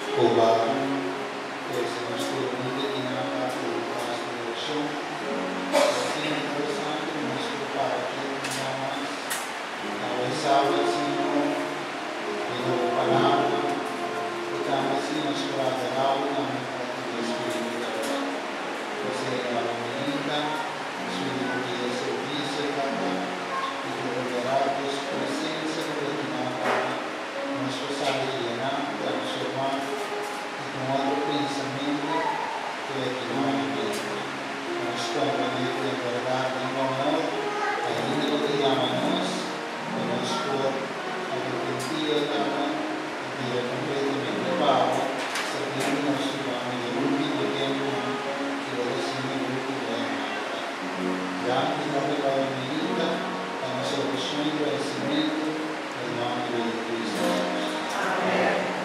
Cobado, que se nos permite que nada por su dirección, Espíritu Santo, nuestro Padre, que nada más, abrazaba al Señor, y la palabra, que estamos así, nos lo adorado, también para el Espíritu de Dios. Pues la unida, su libertad de servicio, y que volverá a tu presencia, que nada, nuestro saber llenar, transformar, con otro pensamiento que equivale nos compromete en verdad en amor, ainda lo que llamamos, que nos por arrepentido y completamente pago, sabiendo que nos llevamos de último tiempo que lo decimos el último tiempo. Ya que no recuerdo mi vida, a nosotros un agradecimiento en nombre de Cristo. Amén.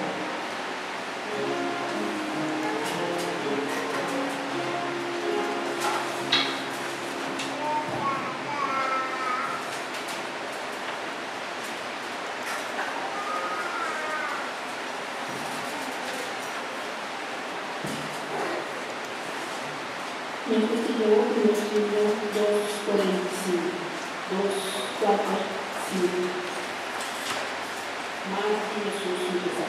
Nos escribió 2:45, 2:4:5. Mais que Jesus nos dá.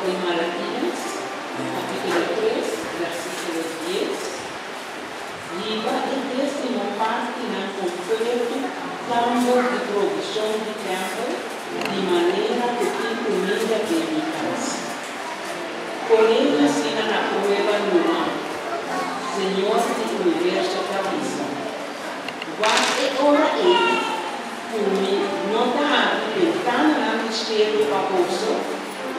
de Malaquías, capítulo 3, versículo 10. Diga el décimo parte en completo cambio de provisión de campo, de manera que tu comida de mi casa. Con ella será la prueba nueva, Señor del universo cabeza. Guarde ora ele, come non da ventana na mistério paposo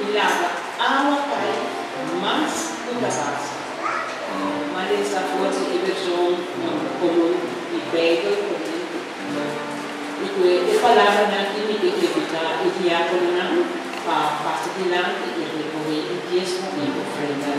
e lava água cai, mas toda base. Mas essa força de versão comum e belo e que a palavra na química que fica e diácono não passa adiante e recorrer e diezmo e ofrenda.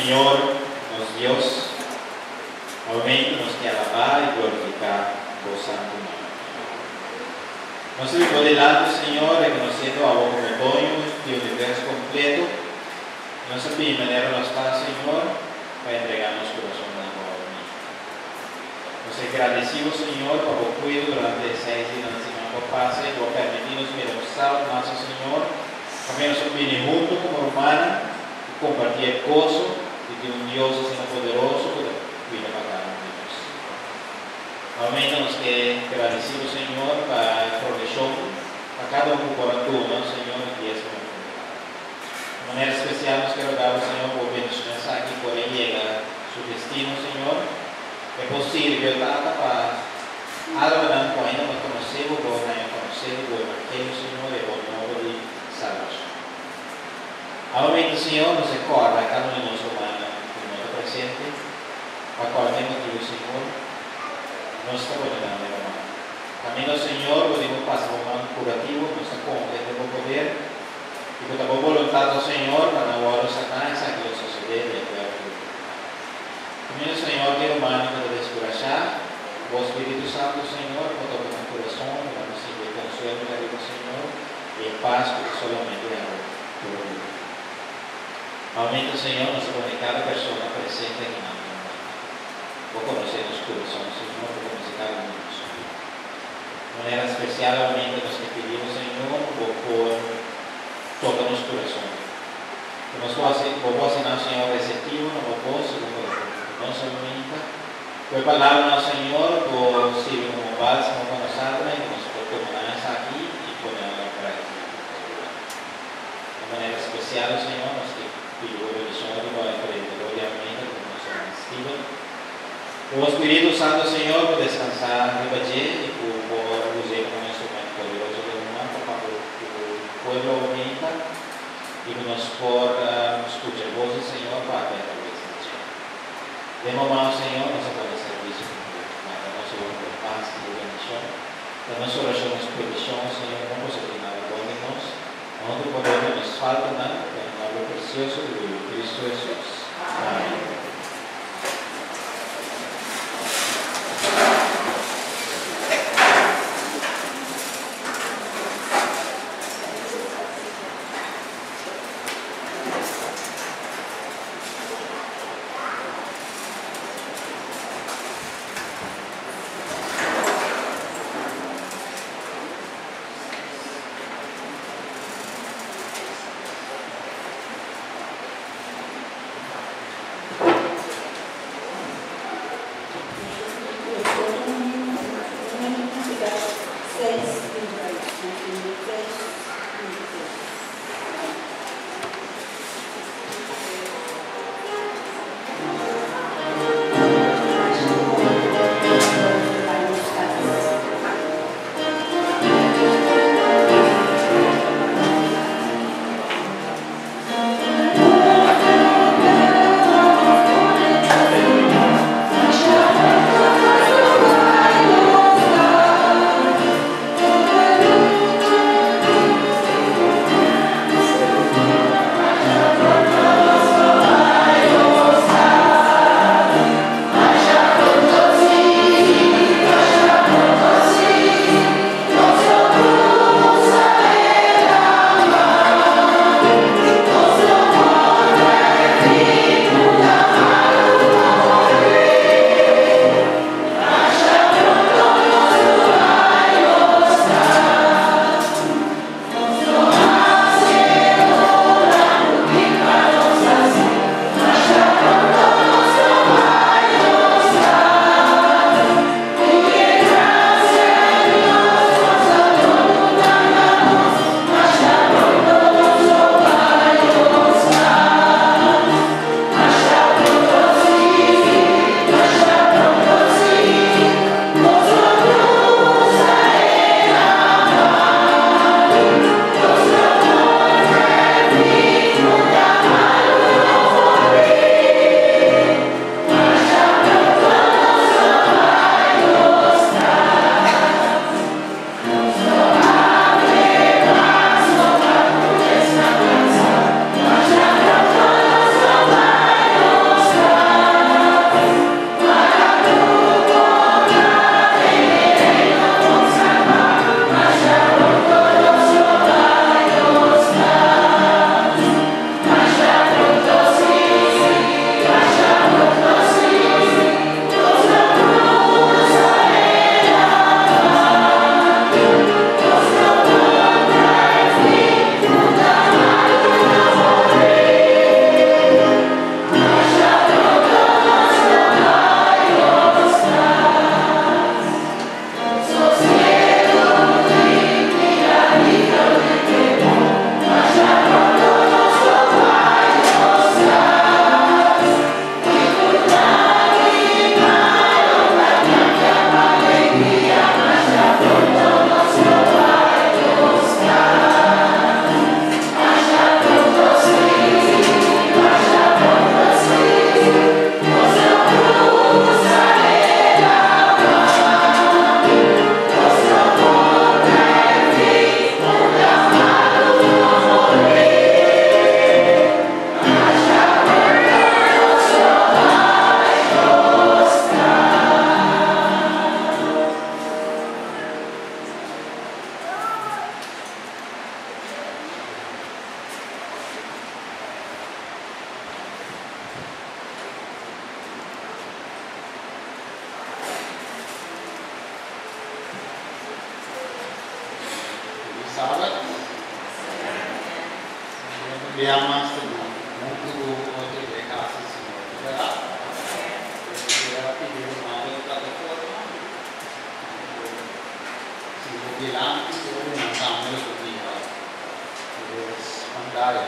Señor, nos Dios, momento nos que alabar y glorificar por santo nombre. Nos subimos delante, Señor, reconociendo a vos como dueño del universo completo. Nos pide manera nos paz, Señor, para entregarnos corazón de amor. Nos agradecemos, Señor, por el cuidado durante 6 días de la semana por pase, por permitirnos demostrar más, Señor, también nos viene junto como hermana y compartir el gozo de que un Dios es poderoso que cuida para cada uno de nosotros. Nuevamente nos agradecemos, Señor, para la provisión a cada uno por tu, ¿no, Señor, y es de manera especial nos quiero dar, Señor, por ver su mensaje y por él llega a su destino, Señor. Es posible, ¿verdad? Para algo que ainda não conhecemos, ou não conhecemos o Evangelho, Senhor, e o novo de salvação. Novamente, Senhor, nos recorda a cada um de nós, humano, no momento presente, a qual tem motivo, Senhor, nós estamos orando, irmão. Também, Senhor, podemos passar um ano curativo, nossa conta é do poder, e com a boa vontade do Senhor, para não orar Satanás, aquilo que suceder, e a Também, Senhor, que humano para descurachar, o Espírito Santo, Senhor, para tocar no coração, para nos sentir consuelo da vida, Senhor, e paz que solamente é por Deus. Aumenta, Senhor, nos de cada pessoa presente aqui na minha vida. Vou conhecer os corações, Senhor, vou conhecer cada um de nós. De maneira especial, aumenta nos que pedimos, Senhor, por tocar nos corações. Que nós possamos ser, Senhor, receptivo, não posso, nossa única, foi palavra do Senhor, por ser como bálsamo para nós, e nos proporcionar aqui e poder para aqui. De maneira especial, Senhor, nós pedimos o Senhor e vai para ele, gloriamente, como nós somos estima. O Espírito Santo, Senhor, por descansar de Bajé e por usar como instrumento poderoso do mundo para o povo aumenta e nos por escutar a voz do Senhor para a Demos mão, Senhor, nossa para o serviço, para o nosso lugar de paz e de bendição, para nossa oração de provisão, Senhor, não posso ter nada bom de nós, onde podemos nos falta nada, em nome precioso de Cristo Jesus. Amém. sábado. Veamos muito outro de casa, Senhor. Eu pedir uma plataforma. Se eu virar, eu vou montar meu dia. Pantalla.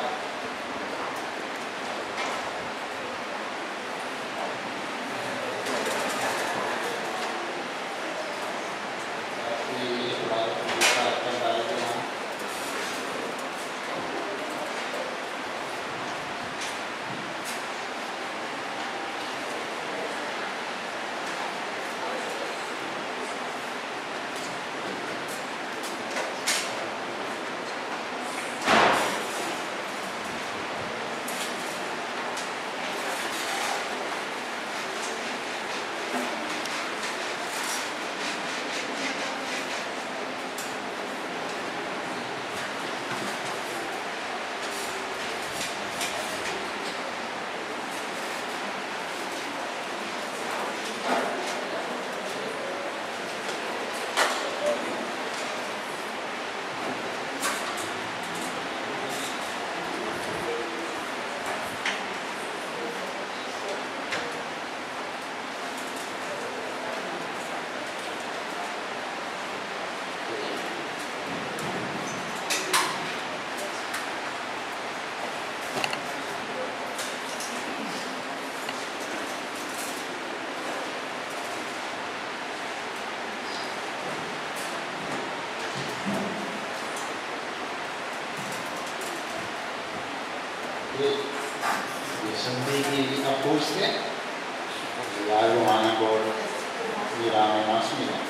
Sendiri apusnya, lalu mana bor virame masmina.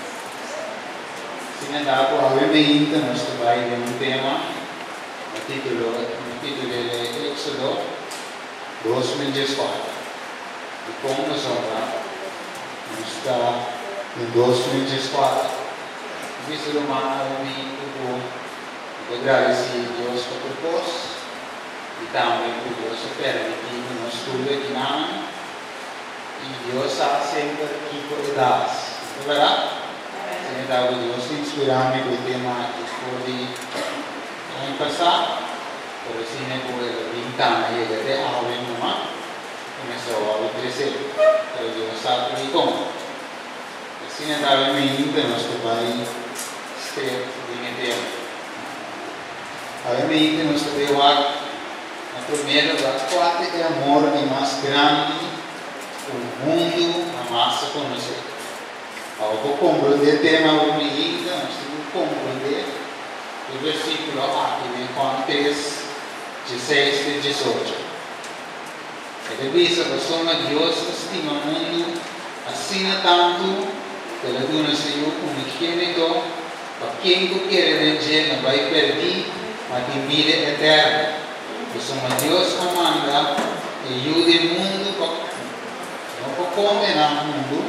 Sini dapat awal ini kita mesti bayi dengan tema, titulo dari Exodo 2014. Di Kongo sana, mesti di 2014. Bisa rumah ini itu bergrasi Dios ke propos. Então, Deus permite no estudo que não e Deus está sempre aqui por trás. Não é verdade? Então, Deus inspirou-me com o tema que escolhi ano passado. Por isso, eu vou pintar aí até a aula numa. Começou a crescer. Então, Deus está por aí como. Assim, então, eu me entendo, nós trabalhamos esteve em tempo. Eu me entendo, nós trabalhamos. Primeiro, a quarta é amor é mais grande, o mundo a massa conhecer. Ao compreender o tema da Bíblia, nós temos que compreender o versículo aqui em João 3, 16 e 18. Ele diz que Deus estima o mundo assim tanto que ele deu no Senhor unigênito para quem quer vencer não vai perder, mas tem vida eterna. Deus comanda e ajuda o mundo não para condenar o mundo,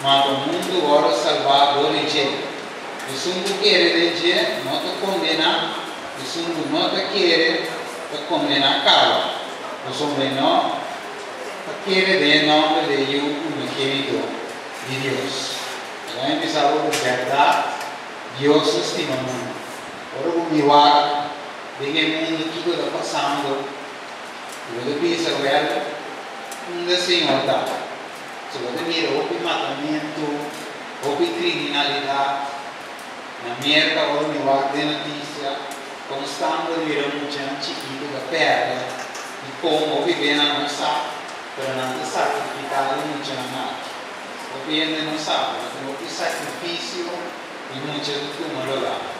mas o mundo agora salvar do origem. Se não quer eleger, não te condenar, se não te quer, te condenar caro. Se não quer de nome de Deus, unigênito de Deus. Então, empezamos com verdade, Deus estima o mundo. Agora, o milagre. Dengan mundo que está passando, eu penso que um Senhor está. Se você mira o matamento, o criminalidade, na América ou no ar de notícia, constante vira muito chiquito da perda e como viver na nossa, para não sacrificar muito na nada. O que ainda não sabe, mas o sacrifício e muito do que uma lugar.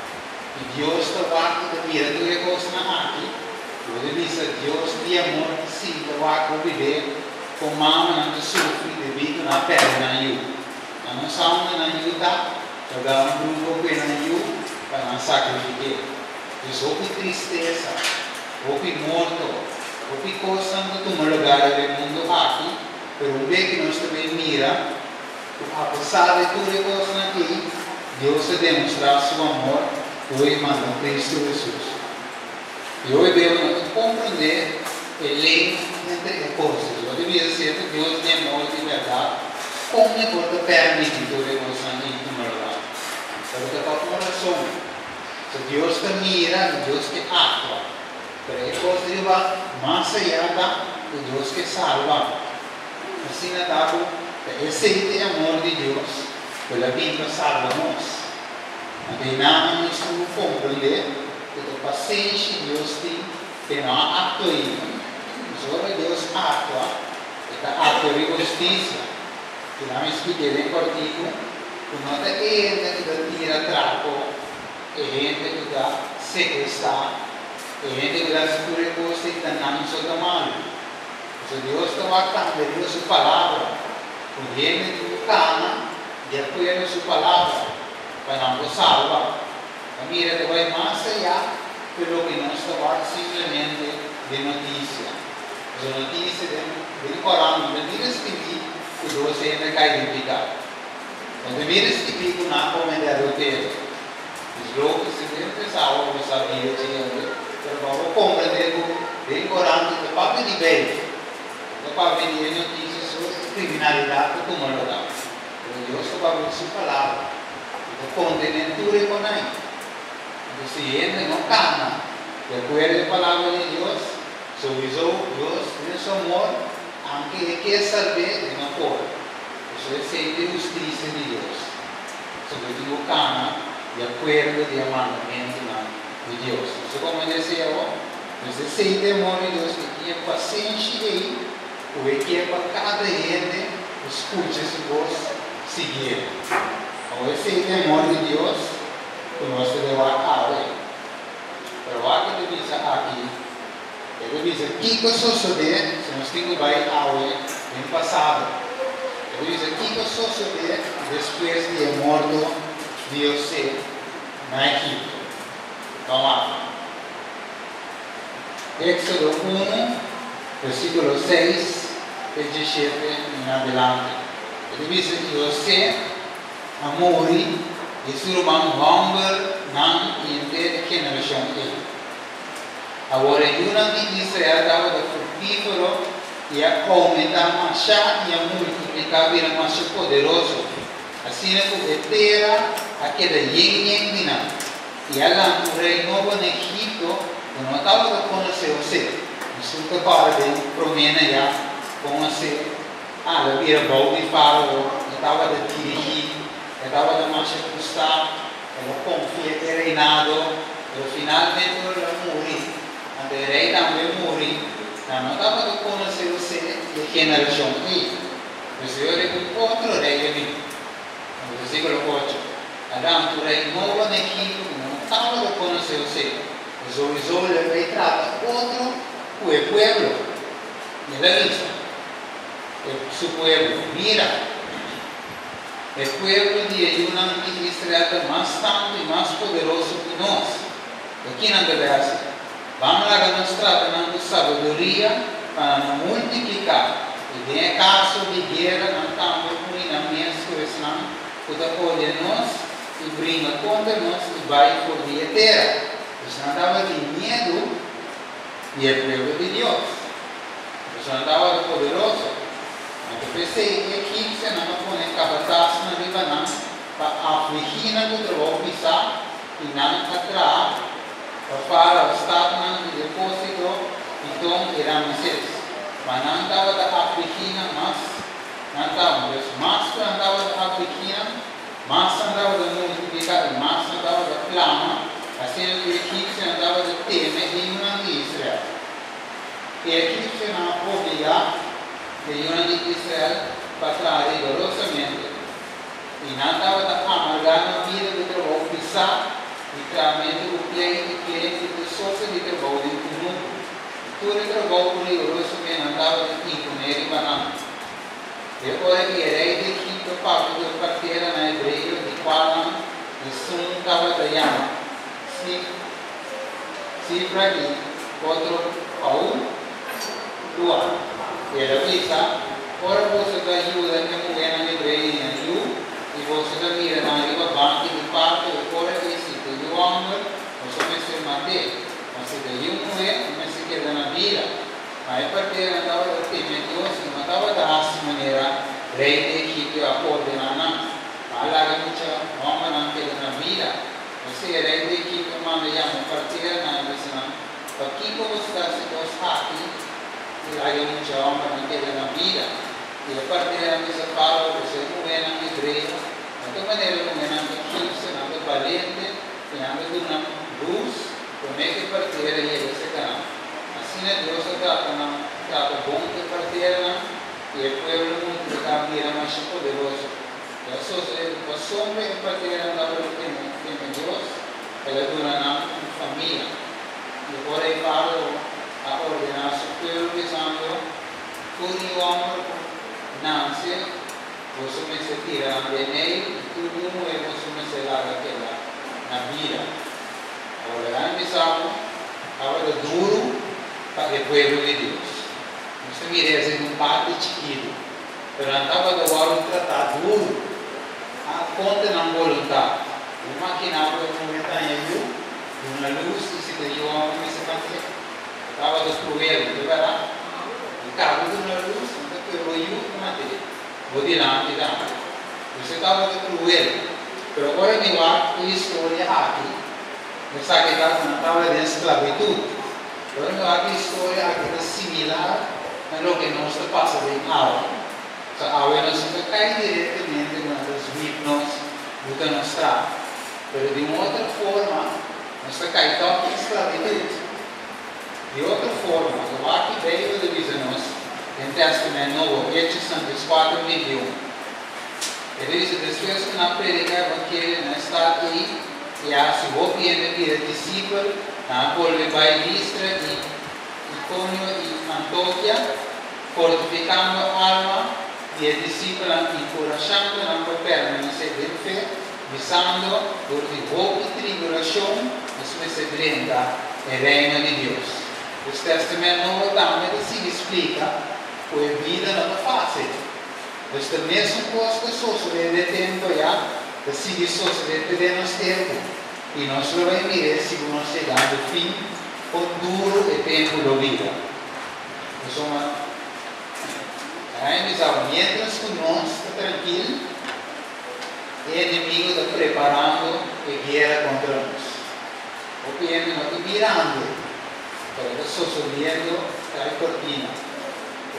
E Deus trabalha da vida do negócio na arte. Ele diz que Deus de amor sim trabalha viver com mama não sofre devido na perda na yu. A nossa alma na yu tá, jogar grupo que na yu para não sacrificar. Isso é tristeza, é morto, é coisa que tu me lugar do mundo aqui, pero o bem que nós também mira, apesar de tudo negócio aqui, Deus se demonstrar seu amor. Hoje manda Cristo Jesus. E hoje devemos compreender a lei entre as coisas. Eu devia ser que Deus de amor de verdade, como pode permitir que eu não seja ignorado. Porque para o coração, So, Dios te mira, Dios que actúa. Pero hay cosas va más allá de Dios que salva. Así nada, ese amor de Dios, que la Biblia salva-nos. Até nada nos compreender que a paciência de Deus tem não acto aí. Sobre Deus atua, ato de justiça. Que não me expliquei em particular, que não é gente que tira trapo, é gente que dá sequestrar, é gente que dá segura coisa que não nos dá mal. Então Deus está batendo Deus sua palavra, com gente que cana, de acordo com sua palavra, para não salvar. A mira vai mais allá pelo que não está simplesmente de notícia. As notícias do Corão, não devia escrever que Deus ainda cai de pecado. Não devia escrever que não comende adultério. Os loucos sempre pensavam que sabia que pero vamos compreender que o Corão é para de bem, é para ver notícias sobre criminalidade que como não dá. Deus está para ver sua palavra, o condenador é com aí. Então se ele não calma, de acordo com a palavra de Deus, suavizou Deus nesse amor, aunque ele quer saber de uma forma. Isso é sempre justiça de Deus. Sobre o calma, de acordo com o mandamento de Deus. Isso como eu disse, você sente o amor de Deus, que tinha paciência aí, o que é para cada gente, escute esse voz, seguir. Então esse é o amor de Deus, que nós devemos fazer. Pero o que ele diz aqui, ele diz aqui que sucedeu, se nós temos que vai ao no passado. Ele diz aqui que sucedeu depois de morto de José na Egipto. Vamos lá. Éxodo 1, versículo 6, 17 em adelante. Ele diz que José amori e seu irmão Humber não entende que geração é. Agora, durante Israel estava frutífero e a aumentar mais e a multiplicar vira mais poderoso. Assim é que terra aquela yin dina. E ela o rei novo no Egito, não estava a conhecer você. Isso que para de promena já conhecer. Ela vira bom de faraó, estava a dirigir, estava a mais custar, ela confia que é reinado, e finalmente ela morreu. A rei também morreu. Não estava a conhecer você de geração E. O Senhor é o outro rei ali. No versículo 8. Adão, o rei novo no Egito, não estava a conhecer você. Os olhos ele trata outro, o pueblo. E ela diz, su pueblo, mira, o pueblo de Ayunam de Israel é bastante mais poderoso que nós. Aqui na Galileia, vamos lá que nós tratamos de sabedoria para não multiplicar. E tem caso de guerra, não estamos com a minha situação, que acolhe nós e brinca contra nós e vai por via terra. Isso não estava de medo e é povo de Deus. Isso não estava de poderoso. Eu pensei que aqui você não põe capataz na riba não, para afligir na que eu pisar e não atrás. Para o Estado de depósito, então éramos eles. Mas não andava da Africana, mas não andava. Mas andava da Africana, mas andava da multiplicar, mas andava da clama. Assim o egípcio andava da tema e Yunam de Israel. E egípcio não obrigar de Yunam de Israel para trás rigorosamente. E não andava da amargar na vida do trabalho pisar. Literalmente o cliente de sorte de trabalho em comum. Todo o trabalho rigoroso que andava de imponer e banana. Depois que era de Egito, Pablo de carteira na Hebreia, de qual de Sum estava da Yama. Cifra de 4 a 1, 2. Era visa, ora você da ajuda que a mulher na Hebreia em Yu, e você da mira na riba banca de parte, e fora desse. Homem, você vai se manter, mas se daí mulher, mas se queda na vida, aí parteira andava da temedosa, não andava da maneira, rei de Egito a coordenar, alaga muita homem não queda na vida, Você era ainda aqui que manda já partilha na missão. Aqui como está se nós aqui e aí um chama para que na vida e a partilha na missão fala você não é na igreja de maneira como é na egípcia na valente e na luz como é que partilha aí esse canal assim é Deus trata bom que partilha e o povo muito da mira mais poderoso a sombra e partilha da tem Deus ela dura na família. E agora ele fala a ordenar o povo dizendo por o amor nasce você me se tira de meio e tudo é você me se larga aquela na vida agora a missão agora duro para o povo de Deus você mira assim um parte chiquito mas estava do lado tratar duro a conta não voluntária o maquinário não está aí uma luz que se deu a uma mesa café estava dos cruelos de verdade o cabo de uma luz então que o rio matéria vou dizer você estava de cruelo mas agora me lá a história aqui não sabe que estava de esclavitud agora me lá a história aqui é similar a lo que nós passa em água a água não se cai diretamente nos vítimos do que nos traz mas de uma outra forma nós caímos em escravidão. De outra forma, o aqui veio de dizer-nos, em Testamento Novo, Hechos 4, 21. Ele diz, depois que na predica, porque não está aqui, e se vou pedir a discípulo, na volve vai Listra e Icônio e Antioquia, fortificando a alma, e a discípula encorajando na permanência de fé, visando por hope e tribulação, mas se brinda o reino de Deus. O Testamento Novo também se explica que a vida não é fácil. Mas a mesma coisa que sucede de tempo já, que se sucede de nosso tempo. E nós vamos ver se nós chegamos ao fim, com duro e tempo da vida. Mientras que nós estamos tranquilos, o inimigo está preparando a guerra contra nós. O piano não está virando, está sucedendo a cortina.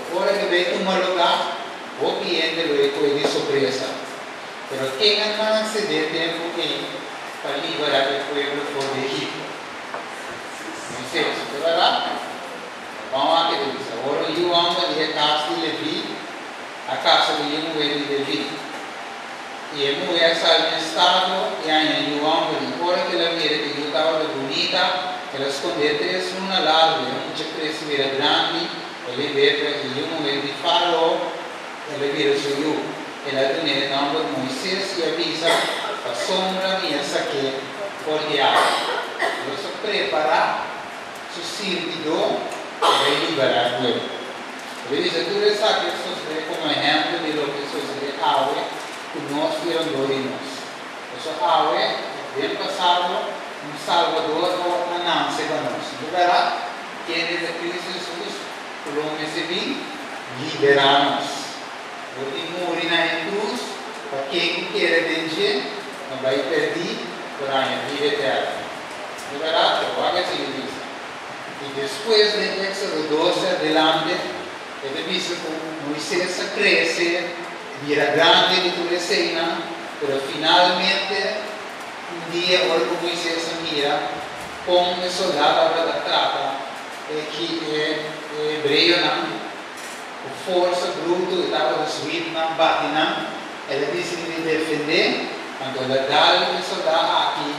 Agora que vem tomar lugar, o piano vai de surpresa. Mas quem anda se dê tempo para liberar o povo fora do Egito? Não sei se é verdade. Vamos lá que diz. Agora eu amo de casa de Levi, a casa de Levi. E a mulher saiu no estado e aí eu amo de agora que ela mira que eu estava bonita, ela escondeu três uma lado, muita cresce vira grande, ele vê que eu mulher de Faraó, ela vira suyo, ela tem o nome de Moisés e avisa a sombra minha saque por diabo. Eu só preparar seu servidor para liberar o povo. Ele diz, tu sabe que sucede como exemplo de lo que sucede agora, que nós viramos em nós. Isso agora, bem passado, Salvador ou a Nancy para nós. De verdade, quem é de Cristo Jesus, por onde se vem, liberar-nos. Porque morrer na cruz, para quem quer vencer, não vai perder para a vida eterna. De verdade, agora se diz. E depois de Éxodo 12 adelante, ele diz que Moisés cresce, vira grande de toda a cena, mas finalmente, um dia, olha como Moisés mira, com o soldado da trata, que é hebreu, a força bruta, estava destruída, não bate, ele disse que defender, quando ele dá o soldado aqui,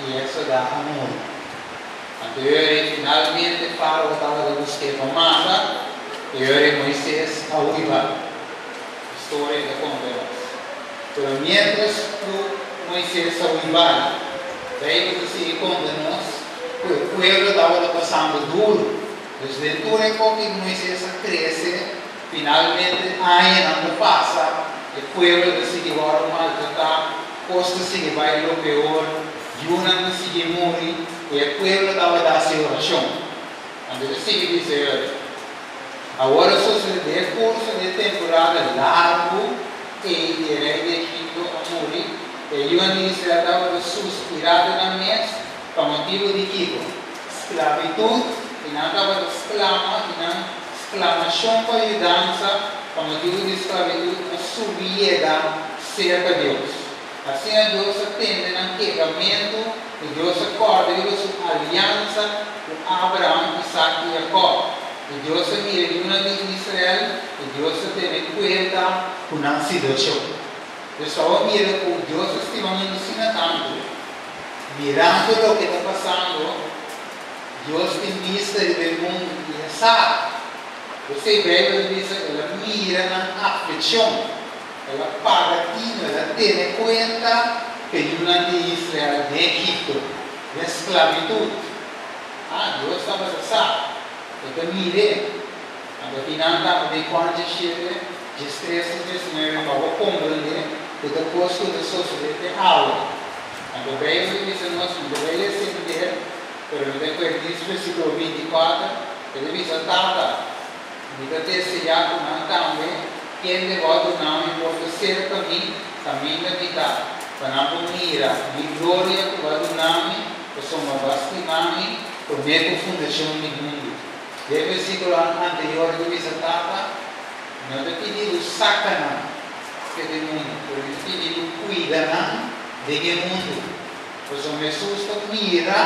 e o soldado morre. Quando ele finalmente Faraó estava buscando massa, e Moisés a uiva. História da conversa. Pero mientras Moisés a uiva, daí que se condenou, o povo estava passando duro. Desde dentro que Moisés cresce, finalmente ainda não passa, o povo decidiu agora maltratar, costa se vai lo pior, Yuna se morre, e o povo estava dando a oração. Quando ele se dizer, agora sucede curso de temporada largo, e o rei de Egipto a morrer, E a Israel estava suspirado na mesa, por motivo de que? Esclavitud, e não estava exclama, e não exclamação para a dança, por motivo de esclavitud, a subida cerca de Deus. Assim, Deus atende no quebramento, e Deus acorda, e Deus aliança com Abraão, Isaac e Jacó. E Deus mira uma de Israel, e Deus tem cuenta com a situação. Pessoal, mira com Deus estima ensinando, mirando o que está passando, Deus tem vista do mundo e sabe. Você vê, ela mira na aflição, ela paga ela tem conta que uma de Israel, de Egipto, de esclavitud. Deus estava sabe. Então, mire, a final de quando chega, de 13 a 19, para compreender que depois que o sucede de aula. Então, bem, ele diz, nós não devemos entender, mas depois disso, versículo 24, ele diz, tata, diga terceira, não também, quem devoto não importa ser caminho da vida, para não mira, de glória, que vai do nome, que somos bastimami, por meio da fundação do mundo. E o versículo anterior ele diz, tata, não é pedido sacana que do mundo, é pedido cuidana de mundo. Pois o Jesus mira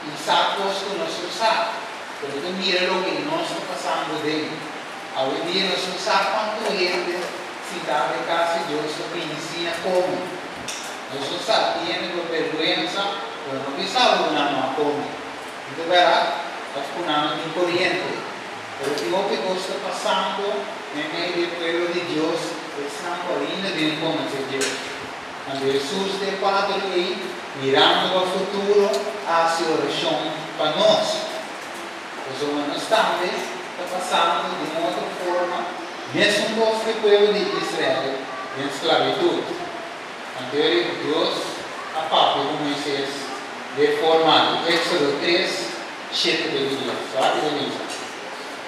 e sabe que nós sabemos. Porque mira o que nós estamos passando dele. Ao dia nós não sabemos quanto ele se dá de casa de Deus que ensina como. Nós não sabemos, tem vergonha, mas não precisamos não como. Então, verá? Mas por nada de corriente. Pero o que Deus está passando no meio do povo de Deus, estão correndo de encontro de Deus. Quando Jesus de Padre aí, mirando ao futuro, hace oração para nós. Os humanos também estão passando de uma outra forma, mesmo com o povo de Israel, em esclavitud. Anterior Deus, a parte de Moisés, deformado. Éxodo 3, 7 de Deus. Sabe de Deus?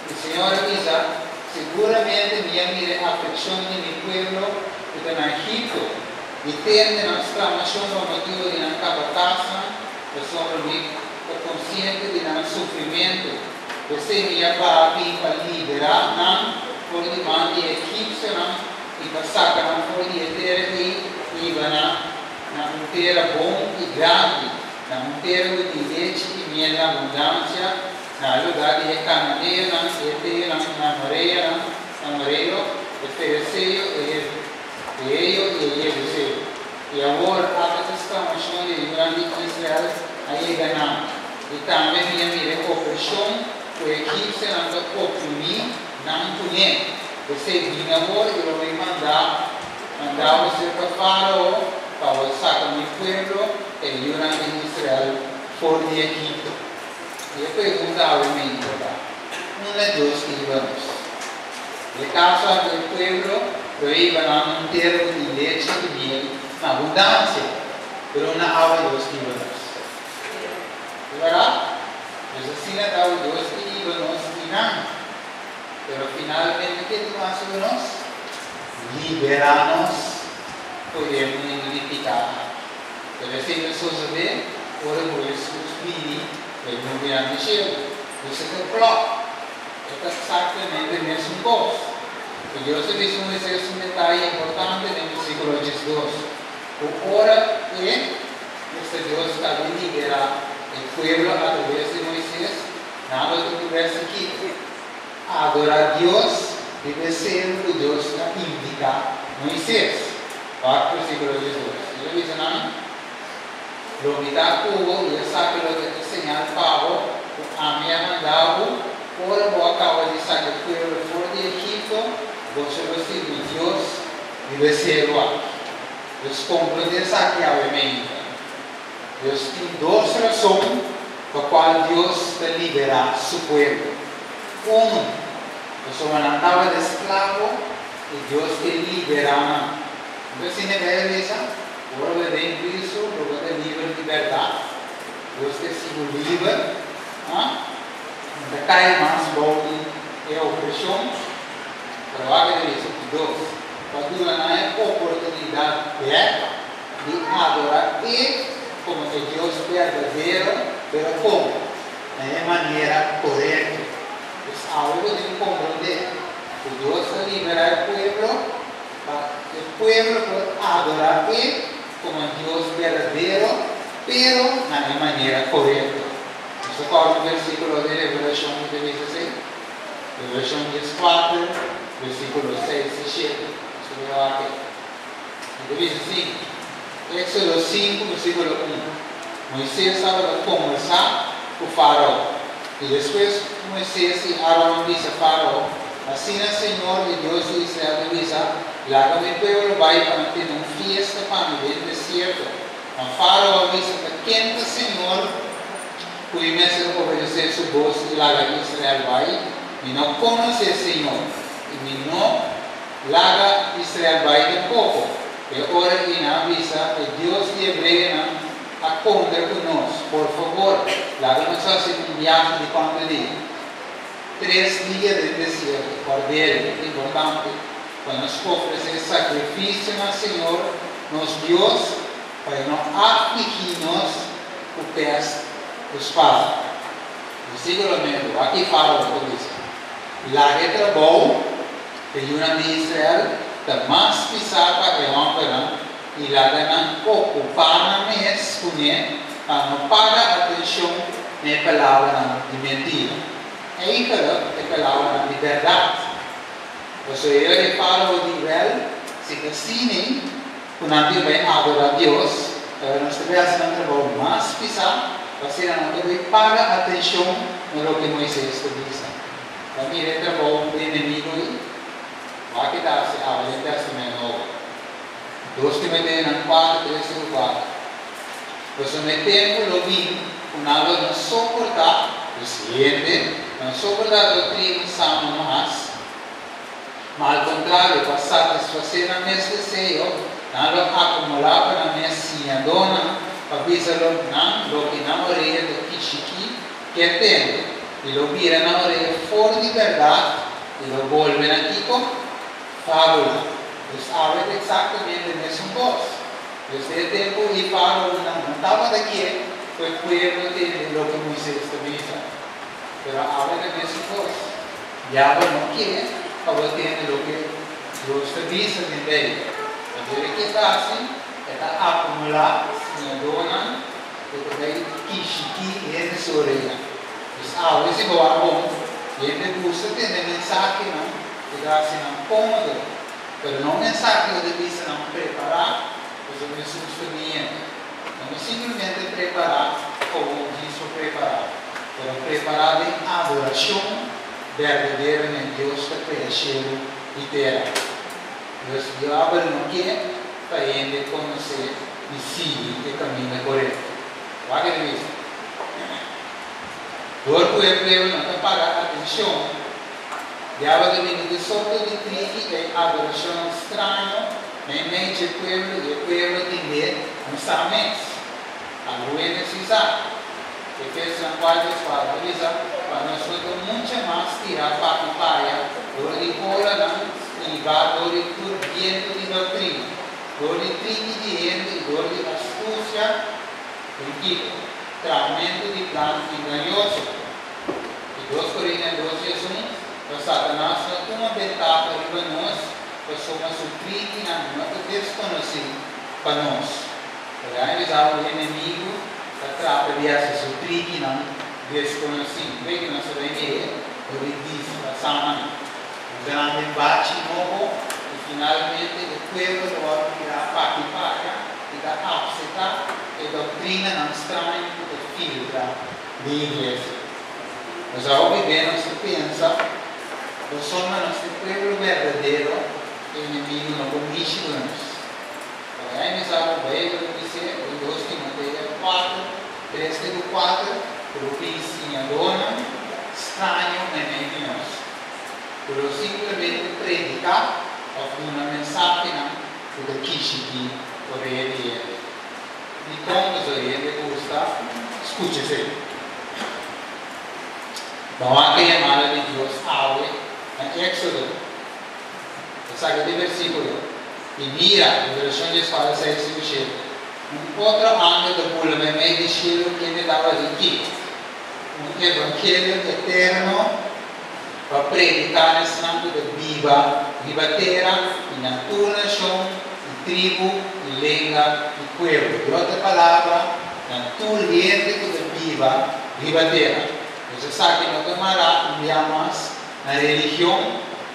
O Senhor avisa, seguramente minha mira a aflição de meu povo que está no Egito, e tende na exclamação por motivo de não capatação, eu sou consciente de não sofrimento, você me abate para liberar, não por demanda de egípcio, não, e para sacar não por de terra e na terra bom e grande, na terra de leite e miel na abundância, na lugar de cananeio, na mareiro, ofereceu e Eliseu. E agora, a exclamação de grande Israel, aí ganhamos. E também minha mira opressão, o egípcio não oprimir, não punir. Você vinha agora e eu vou mandar você para Faraó, para sacar meu povo, e o grande Israel fora de Egito. E eu perguntava a mim, não é Deus que vamos. De casa do povo, eu ia a um termo de leite e miel, na abundância, mas não há Deus que vamos. Agora, mas assim não há Deus que vamos ensinar. Mas finalmente, o que nós fazemos? Liberar-nos, podemos identificar. Então, assim, pessoas vê, ora por Jesus, ele não virá de cheio. Você tem um bloco. É exatamente o mesmo coisa. E Deus disse um detalhe importante no versículo 12. O ora é, este Deus está a liberar o povo através de Moisés, nada do que tivesse aqui. Adorar a Deus deve ser o que Deus indica Moisés. 4 versículo 12. Ele diz, não? Providar povo, e sabe o que ensinar Paulo, a minha mandava, ora boa causa de sacar o povo fora de Egito, você vai servir Deus e vai ser o ar. Deus compreende saquear o mente. Deus tem duas razões por qual Deus está liberar seu povo. Você não andava de escravo e Deus te liberava. Então, se não é isso, agora vai em Cristo, agora vai livre de liberdade. Deus te sigo livre, não cai mais balde e opressão. Provavelmente isso, Deus, quando não é oportunidade, de adorar Él como el Dios verdadero, pero ¿cómo? De manera correcta. Es algo de comprender que Dios va a liberar al pueblo, el pueblo puede adorar a Él como el Dios verdadero, pero de manera correcta. Eso corre el versículo de Revelación que dice así. Revelación 14, versículos 6 y 7. Eso veo aquí. Y dice así. Éxodo 5, versículo 1. Moisés estaba conversando com o faraó. E depois Moisés e Arão disse a faraó: assim o Senhor, o Deus de Israel, diz: lá meu povo vai para ter uma festa para no deserto. O faraó disse: quem o Senhor, que me obedecer sua voz e lá Israel vai, e não conhece o Senhor, e não lá Israel vai de pouco. E ora e na avisa que Deus de Hebreu a contra conosco, por favor, lá vamos fazer viagem de quanto dia? 3 dias de deserto, cordeiro, importante, para nos oferecer sacrifício ao Senhor, nosso Deus, para não afligir-nos o pés dos pais. Versículo mesmo, aqui fala o que diz: lá que trabalho, que uma de Israel, da mais pisada é uma perante, e lá não ocupar na mesa com ele, para não pagar atenção na palavra de mentira. É aí que a palavra de verdade. Você ele fala o nível, se que assim, quando a gente vai adorar a Deus, nós devemos ter um trabalho mais pisado, você não deve pagar atenção no que Moisés disse. Para mim, ele trabalhou com o inimigo e vai que dá-se a Velho Testamento Novo. 2 Timoteo 4, 3 e 4. Você metemos o vinho, com água não suportar, o seguinte, não suportar a doutrina sama mais, mas ao contrário, para satisfazer a minha desejo, não acumular para a minha sinha dona, para visar-lo não, que na orelha do Kishiki, que tem, e lo vira na orelha fora de verdade, e lo volve aqui com fábula. Eles hablam exatamente a mesma coisa. Desde o tempo e Faraó não estava daqui, foi o povo entender o que Moisés estava dizendo. Mas habla a mesma coisa. Yahweh não quer para entender o que Deus está dizendo também. Mas ele que está assim, é acumular na dona, e também que é de sua orelha. Mas habla se boa bom, e ele busca entender mensagem não, e dá assim não cômodo. Pero não mensagem que deve ser não preparar, pois o Jesus também não simplesmente preparar, como diz o preparar, pero preparar de adoração verdadeira em Deus que cresceu e terá. Deus diabo não quer para ele conhecer e seguir o caminho correto. Vai que isso. Dor que o hebreu não está parar atenção. Diabo também de solto de trigo e adoração estranha, nem mente do pueblo e o pueblo também não está mais. A ruim necessidade. Efésios 4 fala, para nós todos muito mais tirar para a paia, dor de cola e dor de turbiento de doutrina, dor de trigo de ente e dor de astúcia, equipo, tratamento de plano engañoso. E 2 Coríntios 12:1. Satanás não uma ventaja para nós, pois somos supridos na nossa desconhecida para nós. Aí o inimigo atrapa de essa suprir na desconhecido. Vê que nós sabemos ele diz para Saman. O grande bate novo e finalmente o povo vai virar parte e paga e da abseta e doutrina não estranha que filtra de igreja. Mas ao viver nós pensamos nós somos nosso povo verdadeiro, o inimigo não comete nós. Aí nós vamos ver o que diz em 2 Timoteo 4, 3 e 4, o que ensina a dona, estranho em meio de nós. Por simplesmente predicar, uma mensagem do que Kishiki, por ele. E como ele gusta, escute-se. Então, aqui é a chamada de Deus, em Éxodo, sabe de versículo, e mira, em versão de espada 6 e 7, Un outro ângulo do problema é de Chile que ele estava aqui. Um evangelho eterno para predicar nesse âmbito de viva, terra, e na tua nação, e tribo, e língua, e povo. De outra palavra, na tua gente de viva, terra. Você sabe que não tomará na religião,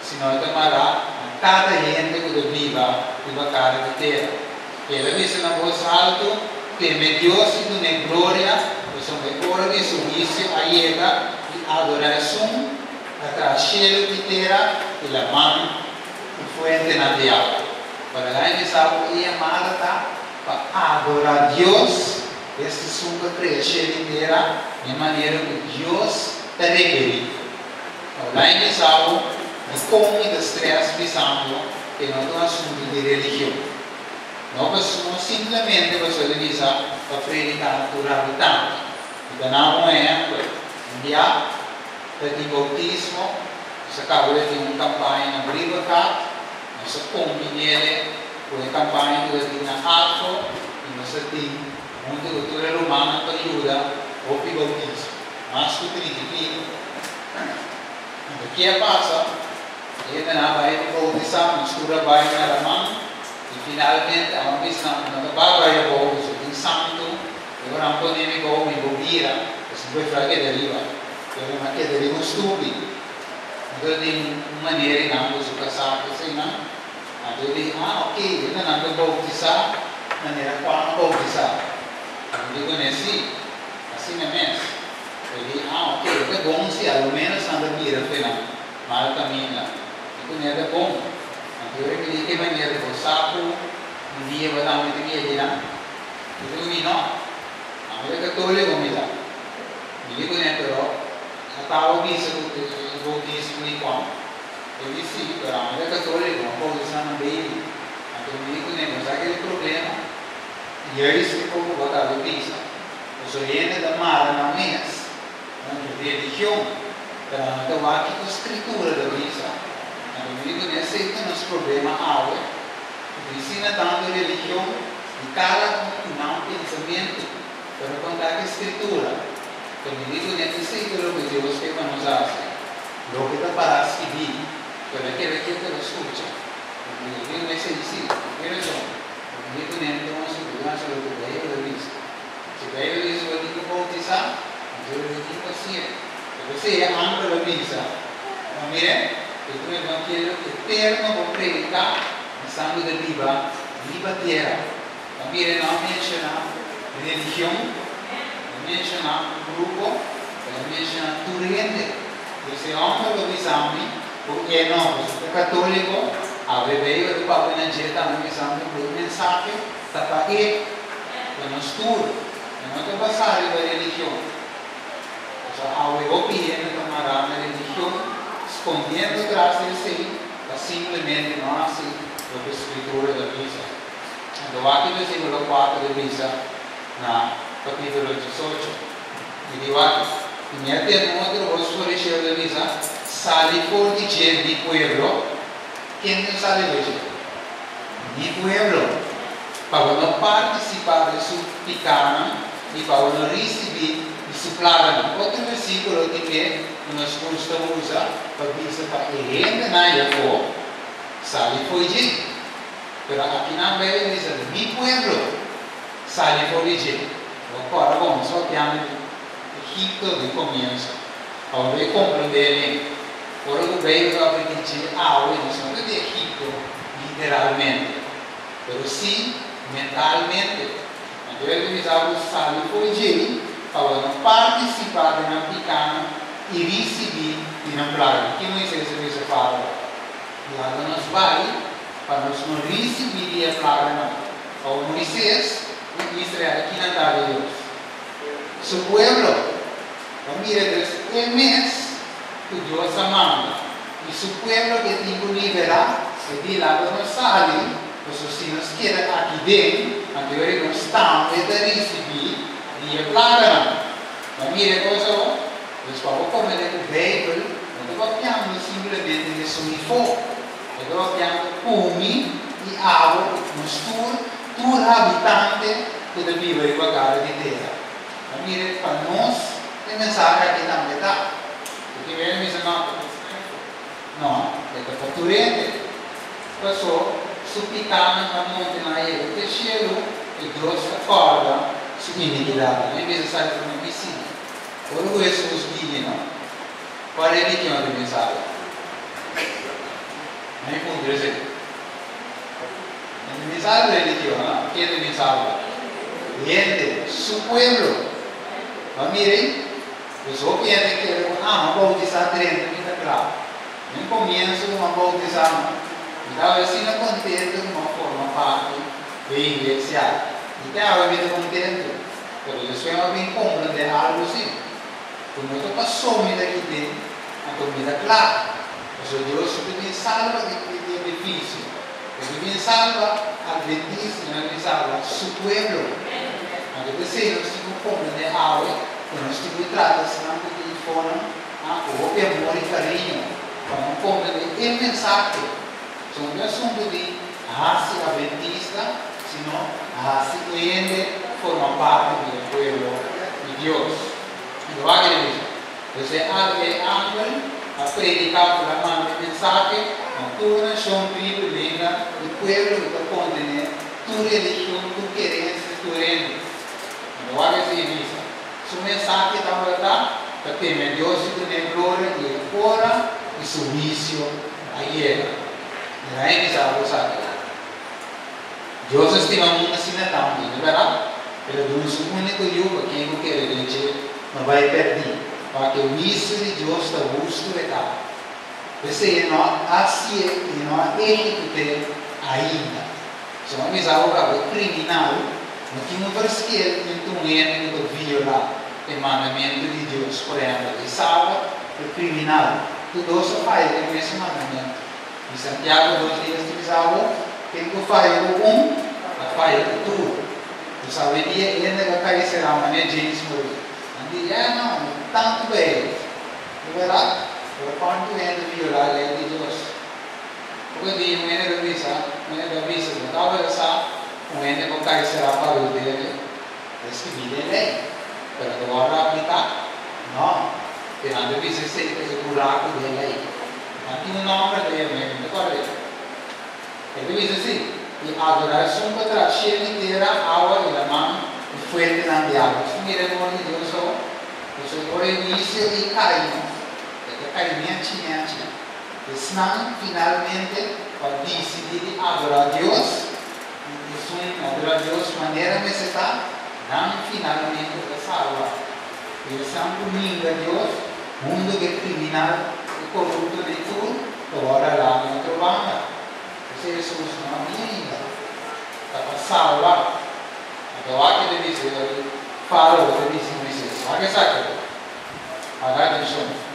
senão tomará a cada gente de viva cara de terra. Ela disse na voz alta, teme Deus e dune glória, pois o hora de serviço a Ele e adoração, atrás cheio de terra e a mão e fuente na terra. Para lá ele sabe que a amada está para adorar Deus, este sumba cheio de terra, de maneira que Deus está requerido. Para lá ele sabe que como e estresse pensando que não é um assunto de religião. Nós simplesmente você dizer para predicar por habitante. Então não é um dia de bautismo, você acaba de ter uma campanha na Brivacat, você combina com a campanha que tem na Alfa, e você tem uma cultura romana que ajuda ao bautismo. Mas que tem o que passa? Ele vai bautizar, mistura vai na mão, e finalmente a uma vez na vai a bautizar, tem santo, agora não podemos go em bobira, se vai fazer que deriva, porque não quer deriva estúpido. Então tem uma maneira em ambos o casar que sei não, então ele ok, ele não vai bautizar, maneira qual bautizar, eu digo assim mesmo, ele ok, é bom se ao menos anda vira final, mal caminha. Itu ada bom. Nanti orang pilih ke mana ada sapu, dia berlalu itu dia dia. Itu ni no. Mereka toleh komila. Jadi tu ni terus. Tahu ni sebut di sini kuam. Jadi si orang mereka toleh kompo di sana beri. Nanti ni tu ni masa que problema. Jadi si como botar o piso. O soyente da mara na mês. Religião. Então aqui a escritura da Bíblia. O amigo ne aceita nos problemas água, ensina tanto religião e cada não pensamento para contar a escritura. O amigo ne aceita o que Deus quer nos fazer, o que está para escrever, para aquele que te escuta. O amigo ne se diz, pero o amigo ne tem uma segurança do que vai ele diz. Se vai ele diz o que bautizar, então ele diz assim, você é âmbito da Bíblia, mire. Itu evangelho eterno para predicar estando de viva terra. Também não menciona religião, não menciona grupo, não menciona turente. Esse homem do exame, porque não, você é católico, a bebê do papo na dieta no exame do mensagem, está para ele, para nós tudo, não é para passar a religião. A opinião do camarada na religião escondendo atrás desse simplesmente não assim o que a escritura da Bíblia. Então aqui no versículo 4 da Bíblia, na capítulo 18, ele diz aqui, e até outro os fariseus da Bíblia, sale por dizer de pueblo, quem não sale hoje? De pueblo, para não participar de sua picana e para não receber de sua plaga. Outro versículo que nós costumamos usar para dizer para ele na Iaco, sale foi de, mas aqui na Bíblia diz mi pueblo, sale foi de. Agora vamos só que anda Egipto de começo, ao ver compreender, por o bem que vai dizer algo não de Egipto literalmente, mas sim mentalmente. Então ele diz algo sale foi de, para não participar de uma pequena e receber e não plaga. Que Moisés se fala? Lá nós vai para nós não receber a plaga não. O Moisés e Israel aqui na terra de Deus. Su pueblo, mira Deus, é mês que Deus amanda. E su pueblo que tem que liberar, e de lá nós saímos, se nós queremos aqui dentro, agora nós estamos a receber e a plaga não. Mira coisa. Mas para o comer o veículo, não estava piando simplesmente de sumifo, estava piando come e água, mistura, todo habitante que de viva e vagar de terra. Mire, para nós, tem mensagem aqui também, tá? Porque vem me não, é para turente. Passou, suplicando a monte na ilha, que cheiro, e Deus acorda, subindo de lá. Nem mesmo sai para uma piscina. Ora, Jesus diz, não? Qual é a religião de mensagem? Não encontrei isso aqui. A mensagem da religião, não? Que é a mensagem? Gente, su pueblo. Mas mirem, os obviamente que não bautizar dentro da claro. No comienzo, uma bautização. Então, assim, não contente de uma forma parte da igreja. Então, eu estou contente. Porque isso é uma bem compreender algo assim. Quando eu passou daqui dentro, a comida clara. Mas Deus me salva de difícil. Ele me salva adventista, me salva su pueblo. Mas se nós temos que compreender algo, nós temos que tratar senão de fora, o amor e carinho, para não compreender o mensagem. Então, não é assunto de raça adventista, senão a raça que forma parte do povo de Deus. Então, aqui ele diz, você é ángel, a predicar por a mão de mensagem, a tua nação privilegiada, o povo que contém, tua religião, tua querência, tua renda. Então, aqui ele diz, sua mensagem está lá, que teme Deus e tem glória e fora e submissão a Ele. E aí diz algo sabe. Deus estima muito assim na também, não é verdade? Ele diz o único yugo que ele quer dizer não vai perder, para que o vício de Deus está justo e tal. Esse é não assim e não é ele que tem ainda. Se não me algo é criminal, não tem um versículo então ele que viola o mandamento de Deus, por exemplo, e salva o criminal. Tudo isso faz o mesmo mandamento. Em Santiago 2 dias utilizava quem que faz o faz o tudo. Tu sabe que ele vai cair será uma negligência por isso. Não, não, tanto bem. Não é verdade? Eu quanto ele violar a lei de Deus. Porque diz, o ene da visa, não estava essa, o ene vai cair será para o dele. Esse que vive é lei. Pero agora aplicar, não. Porque não deve ser esse buraco de lei. Aqui no nome da lei mesmo, não pode ver. Ele diz assim, e a adoração para cheia inteira, água e a mão, e fuerte na diálogo. Se mira o nome de Deus, você por início e carinho. É carinho, senão, finalmente, para decidir adorar Deus, adorar Deus de maneira que você está, não finalmente para salvar. Eles são domingo a Deus, mundo que é criminal, e corrupto de tudo, agora lá no outro banda. Você Jesus não havia ainda, está para salvar. Então, aqui ele diz, ele falou, ele disse, Moisés, olha que sabe, olha atenção.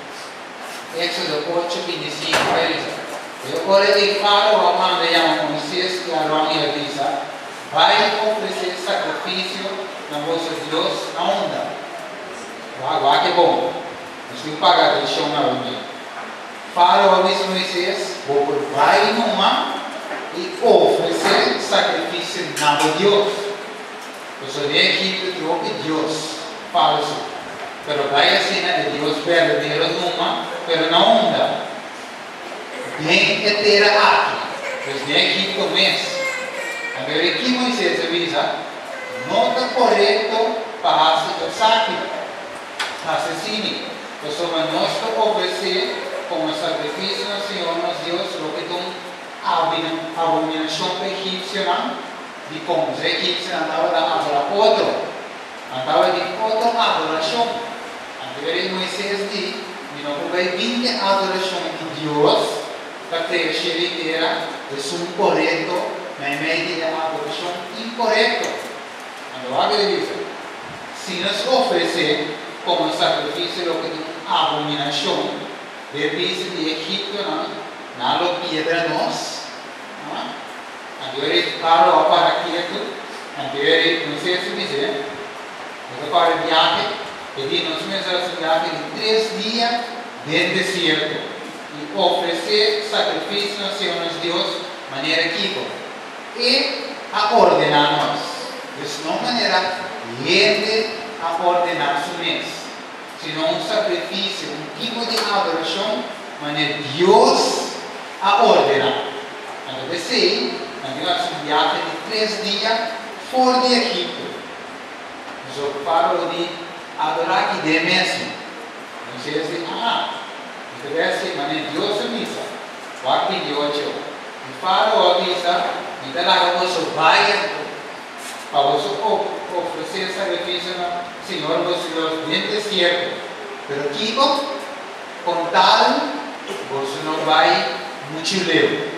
Éxodo 8, 25, ele diz, agora ele falou a mãe de Moisés e Arão e ele diz, vai oferecer sacrifício na vossa Deus na onda. Agora que é bom. Nós temos que pagar de chão na onda. Fala ao Moisés, vai numa e oferecer sacrifício na Deus. Eu sou de Egito que Deus falso. Pero vai assim, né? Deus verdadeiro numa, pero na onda. Bem inteira aqui. Pois de Egito começa. Agora aqui Moisés avisa, não está correto para ser sacrifício. Assassine, pois somos nós que oferecer como sacrifício ao Senhor, nosso Deus, o que tem abominação egípcia, de como os egípcios andavam a adorar outro, andavam de outra adoração. Agora Moisés diz, e não vai vir a adoração de Deus, para ter a xeriteira, é um correto, mas meio de adoração incorreto. Agora ele diz, se nos oferecer como sacrifício o que tem abominação, depende de Egito, não lo piedra nós. Agora ele falou para quieto, agora não sei se dizer, agora viagem, ele nos fez viagem de 3 dias dentro do deserto e oferecer sacrifício ao Senhor nosso Deus, maneira equipo, e a ordenar nós. De una manera, gente a ordenar su mes, sino un sacrificio, un tipo de adoración, manera Dios a ordenar. Entonces, sí, Dios un viaje de 3 días fuera de Egipto. Entonces, el faraón dice, adorar aquí de mesmo. Entonces, dice, entonces, manera Dios se misa, o aquí de 8. El faraón dice, então lá você vai para você oferecer sacrifício ao Senhor vosso Deus dentro do deserto. Mas aqui, com tal, você não vai muito leu.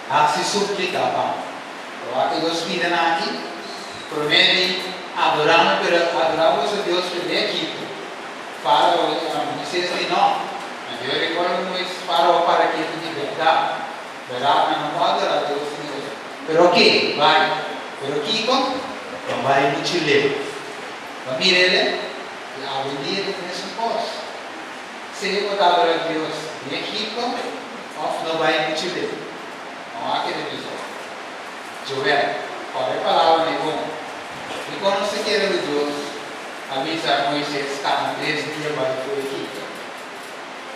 Assim suplica, pá. Então, aqui Deus pede aqui, promete adorar vosso Deus pelo Egito. Faraó, vocês dizem não. Eu recordo muito Faraó para que ele de verdade. Verdade, não pode adorar Deus. Pero ok, vai. Pero Kiko, não vai muito ler. Mas mire ele, a vendia de nesse posto. Se ele botar a Deus em Egipto, não vai muito ler. Não há que dizer. Joel, qual é a palavra de bom? E quando se quer de Deus, avisa Moisés, cada 3 dias vai para o Egipto.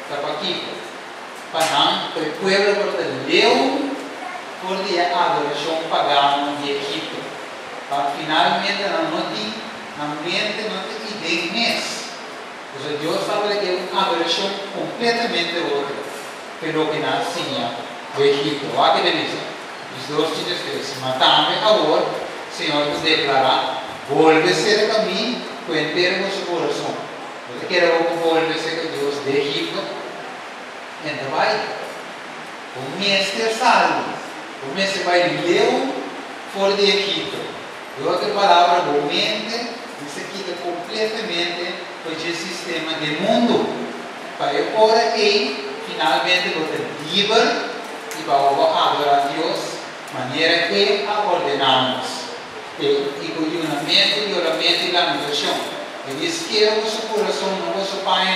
Está para Kiko. Para não, para o povo que leu, por dia adoração pagana de Egipto. Para finalmente não tem ideia mês. Então Deus fala que é uma adoração completamente outra pelo que nascia do Egito. Olha que delícia. Os dois te dizem, se matar-me agora, Senhor te declara, volve a ser a mim, com inteiro nosso coração. Você quer volver a ser Deus de Egito? Então vai. O mestre salvo. O mestre vai leu fora de Egito. E outra palavra, o mente, isso quita completamente o sistema do mundo. Para eu ora e finalmente você livre e para adorar a Deus, maneira que a ordenamos. E com o mente, o oramento e a lamentação. Ele diz que o seu coração não o seu pai,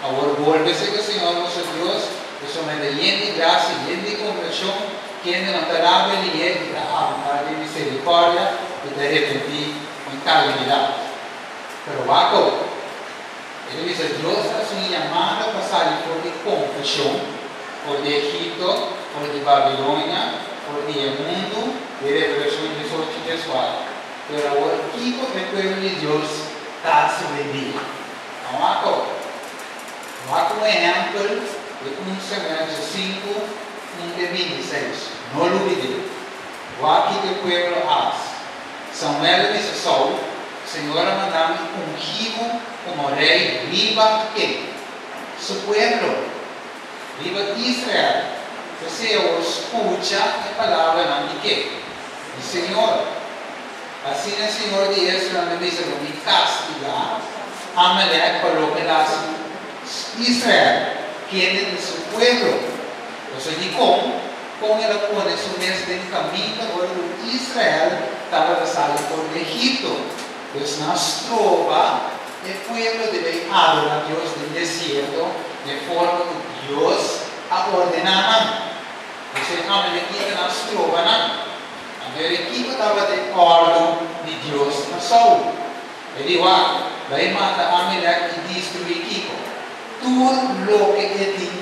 agora volve-se com o Senhor, nosso Deus, o Senhor me dá graça e compaixão. Que não terá beleza de misericórdia e de repente em calamidade. Pero Baco, ele diz a Deus a sua chamada para sair por de confusão, por de Egito, por de Babilônia, por de mundo, de revelação de 18 pessoal. Pero agora, aqui o povo de Deus está se vendendo. Então, Baco é um exemplo de 1 Samuel 5, 1:26. Não olvide. O aqui que o povo faz. Samuel disse a Saul, Senhor mandou ungir como rei, viva que? Su pueblo, viva Israel. Você escuta a palavra não de que? O Senhor. Assim o Senhor de Israel me disse, me castigar, Amalek coloca Israel, que é de seu pueblo. Então, de como ela pôde subir dentro do caminho, agora Israel estava passando por Egito. Então, nós trova o povo deve adorar a Deus no deserto, de forma que Deus a ordenava. Então, Amalekita nós trova, a Equipe estava de ordem de Deus na Saul. Ele vai matar Amalek e destruir Kiko. Tudo o que ele tem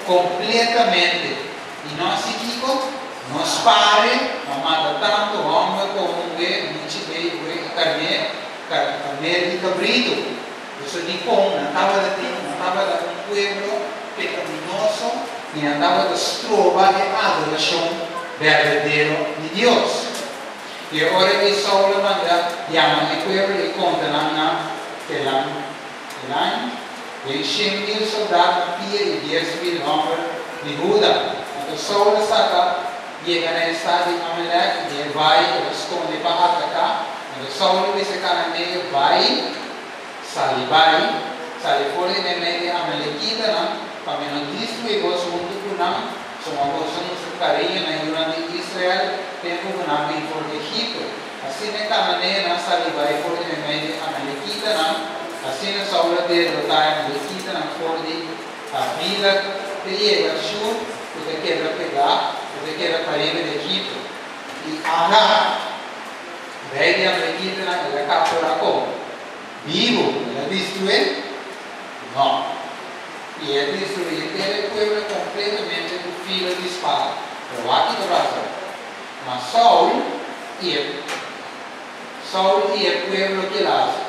completamente. E nós Kiko, nos pare, não mata tanto homem como mulher, carneiro de cabrito. Isso de como, não estava um povo pecaminoso, e não estava destruindo a adoração verdadeira de Deus. E agora que Saul manda, chama o povo e conta que lá, tem 100.000 soldados e 10.000 homens de Judá. Então Saul saca, chega na estado de Amalek, e vai, esconde para atacar. Então Saul disse cananeio, vai, sai fora de meio de Amalekita, para não destruir o mundo por não, somos carinho na Yuna de Israel, tempo que não vem fora de Egito. Assim é cananeio, sai vai fora de meio de Amalekita, assim a Saul derrotar Amalekita, fora de a vida que chega a sul, porque quer pegar, porque quer parede de Egito. E Agar, rey de América, él captura como vivo, él destruye, no. Y él destruye aquel pueblo completamente con filo de espada. Pero aquí te razón. Mas Saúl y el pueblo que la hace.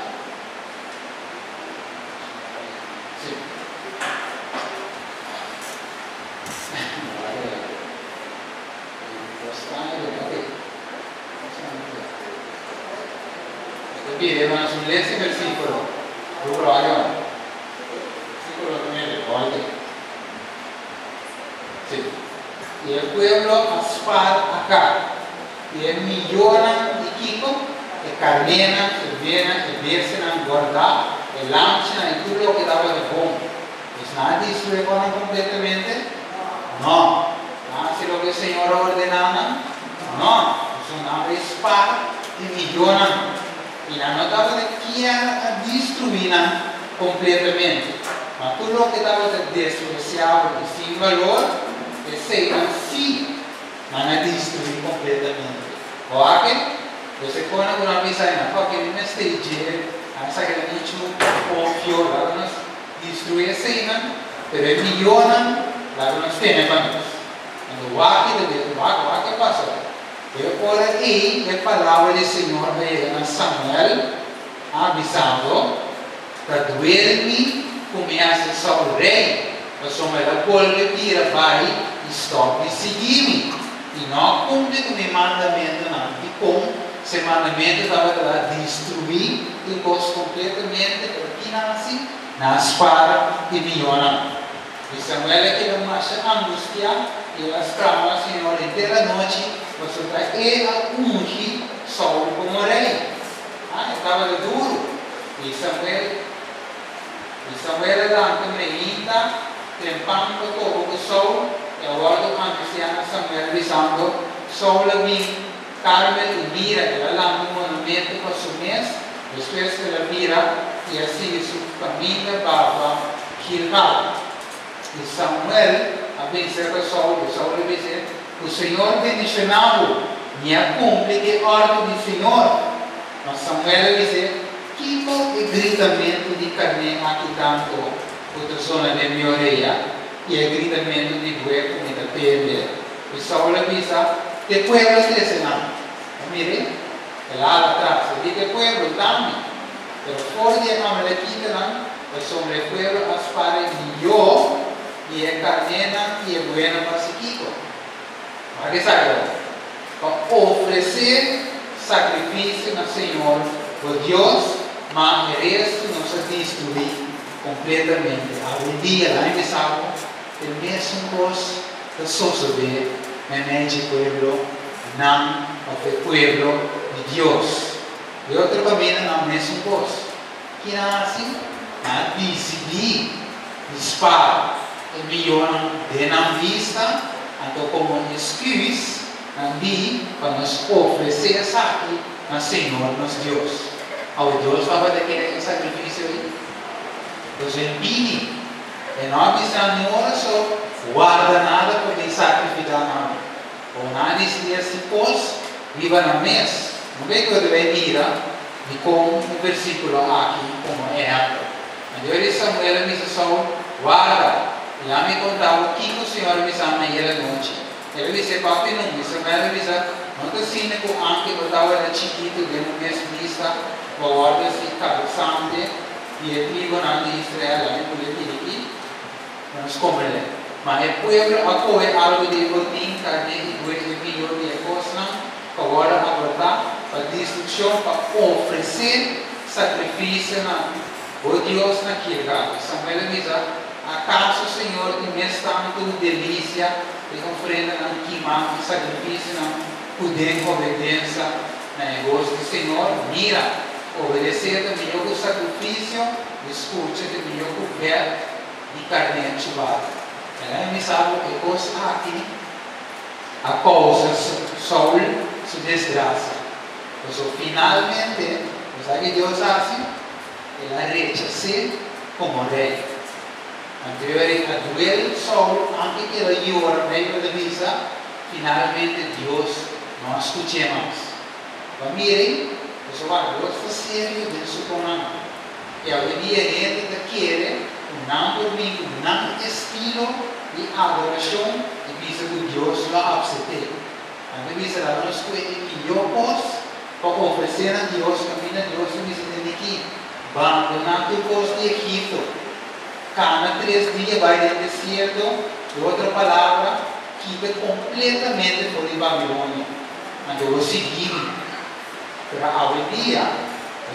Sí. Pide, hermanos, un lee ese versículo. Versículo 9, sí. Y el pueblo aspar acá. Y el millón de Kiko, el carnena, el viena, el viersen, guardar, el lancha y todo lo que daba de bom. ¿Es nada destruye completamente? No. ¿Hace lo que el Señor ordenaba? No. Es una espada y millón. Y la nota de que destruían completamente. Mas todo lo que estaba despreciado y sin valor, ese sí van a destruir completamente. O aquí, você pone alguma vez aí na qual que ele não esteja, essa que ele não confiou, lá nós destruir essa aí, pero é melhor, lá nós temos para nós. Quando o aqui passa. Eu ora aí, a palavra do Senhor veio a Samuel, avisando, para doer-me, começa Saul rei, para Samuel volve tira, vai, stop e seguir-me. E não cumpre com o mandamento, não. E com esse mandamento estava para destruir o gosto completamente, porque nasce, na espada e milhona. E Samuel é que não acha angústia, e ela exclama, Senhor, inteira noite, você vai ungir Saul como rei. Estava duro. E Samuel era também trempando todo o Saul. E agora o anciano Samuel avisando, Saul vem, Carmel e mira, ela lá no monumento para o mês, depois ela mira e assim sua família para Gilgal. E Samuel abençoa para Saul, Saul abençoa. O Senhor tem mencionado, me cumpre que ordem do Senhor. Mas Samuel diz, que o gritamento de carne aqui tanto, outra zona de minha orelha, e o gritamento de boi comida pele. E Saul avisa, que pueblo es ese, não? Mire, lá atrás, ele diz que pueblo também. Pero fora de Amalequita, não? É sobre o pueblo aspara melhor, e é carnena, e é buena para Siquico. Para que sabe? Para oferecer sacrifício ao Senhor, por Deus, mas o resto não se destruir completamente. Algum dia, lá em Salmo, o mesmo coisa que sucede no meio do povo, não o povo de Deus. E outra família, não, mesmo coisa. Que nasce, a decidir, dispara, e melhor de não vista, então como excuse, para nos oferecer aqui ao Senhor, nosso Deus. Ao Deus vai querer sacrifício aí. Então, ele e não avisa nem oração, guarda nada para sacrificar nada. Ou nada diz se pôs, viva na mesa. Não vê que eu devo ir de como o versículo aqui, como é. Mas eu disse Samuel, me disse Saul, guarda. E lá me contava o que o Senhor me disse naquela noite. Ele disse, papi, não, Samuel me disse, não te ensina com anche eu estava chiquito, de uma vez vista, o guarda se cabeçante, e o tribunal de Israel, lá em Política, nos compreende. Mas o povo apoia algo de botim, carne e dois milhões de coisas, agora aguardar para destruição, para oferecer sacrifício o Deus naquele lugar. Samuel diz, acaso o Senhor tem tanto delícia de oferenda não queimar, de sacrifício não poder obediência no negócio do Senhor, mira, obedecer também o sacrifício, escute também o coberto de carne chuvada. Ela me sabe que coisa aqui, a causa Saul se desgraça. Então, finalmente, sabe que Deus assim, ela rechaça como rei. Anteriormente, a doer Saul, antes que ela llora meio da missa, finalmente Deus não escuta mais. Mas mirem, Eso va, Dios está serio de su comando. Y hoy día gente que quiere un estilo de adoración y dice que Dios lo acepte. A mí dice la verdad que yo posso para ofrecer a Dios, camino a Dios y dice que abandonar tu costa de Egipto. Cada 3 días vai no deserto, de outra palavra, quita completamente fora de Babilônia. Mas eu vou seguir. Para hoje dia,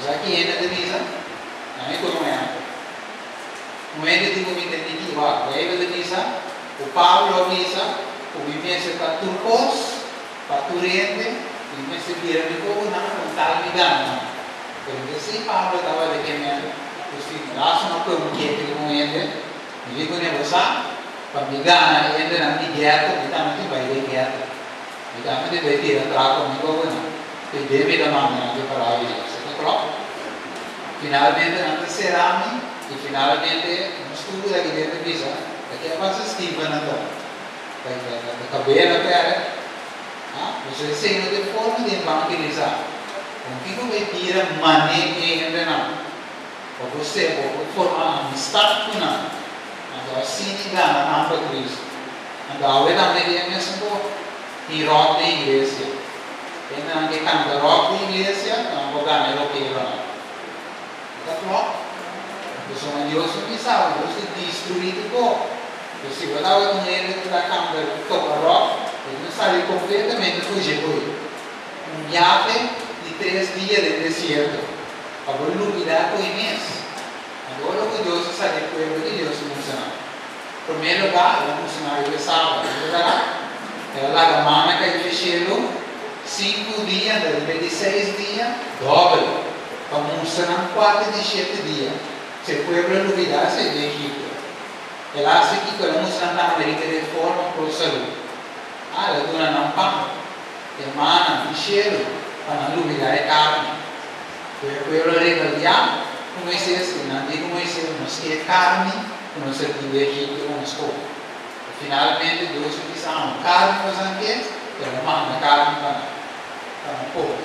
já que ainda divisa, não é como é. Não é de tipo entender que vai, daí ele diz, o Paulo avisa, o vivência para turcos, para turente, e me se vira de como não tal midana. Porque se Paulo estava de que mesmo, o laço não foi um que com ele, e digo negociar, para midana ele não me gueta, midana que vai de gueta, midana de vai ter atrás comigo não. E deve da maneira de falar isso, tá claro? Finalmente não será e finalmente no estudo daqui dentro diz, daqui a pouco estiva na dor, da cabelo até, você ensina de forma de evangelizar. O que vai tirar maneira ainda não? Para você formar amistade com não, então assim engana não para Cristo. Então eu também é mesmo em roda da igreja. Ainda não que canta rock da igreja, não vou ganhar o que não. Tá claro? Então Deus não pensava, Deus é destruído pouco. Se eu estava com ele que está cantando toca rock, ele não saiu completamente fugir por ele. Viagem de 3 dias de deserto. Agora iluminar com Inês. Agora o Deus sabe o que Deus funciona. Em primeiro lugar, o funcionário de sábado. Ela larga a mão que ele fechou. 5 dias, de 6 dias, dobre. Para funcionar 4 de 7 dias. Se o povo iluminar, se vê aqui. Ela acha que quando funciona na América de forma para o saúde. Ela dona não pão. Emana, cheiro, para não iluminar a carne. O povo rebeliar, comecei assim, não digo comecei, mas que é carne, não se vive aqui, não se come. Finalmente, Deus disse, carne, mas aqui, ela manda carne para o povo.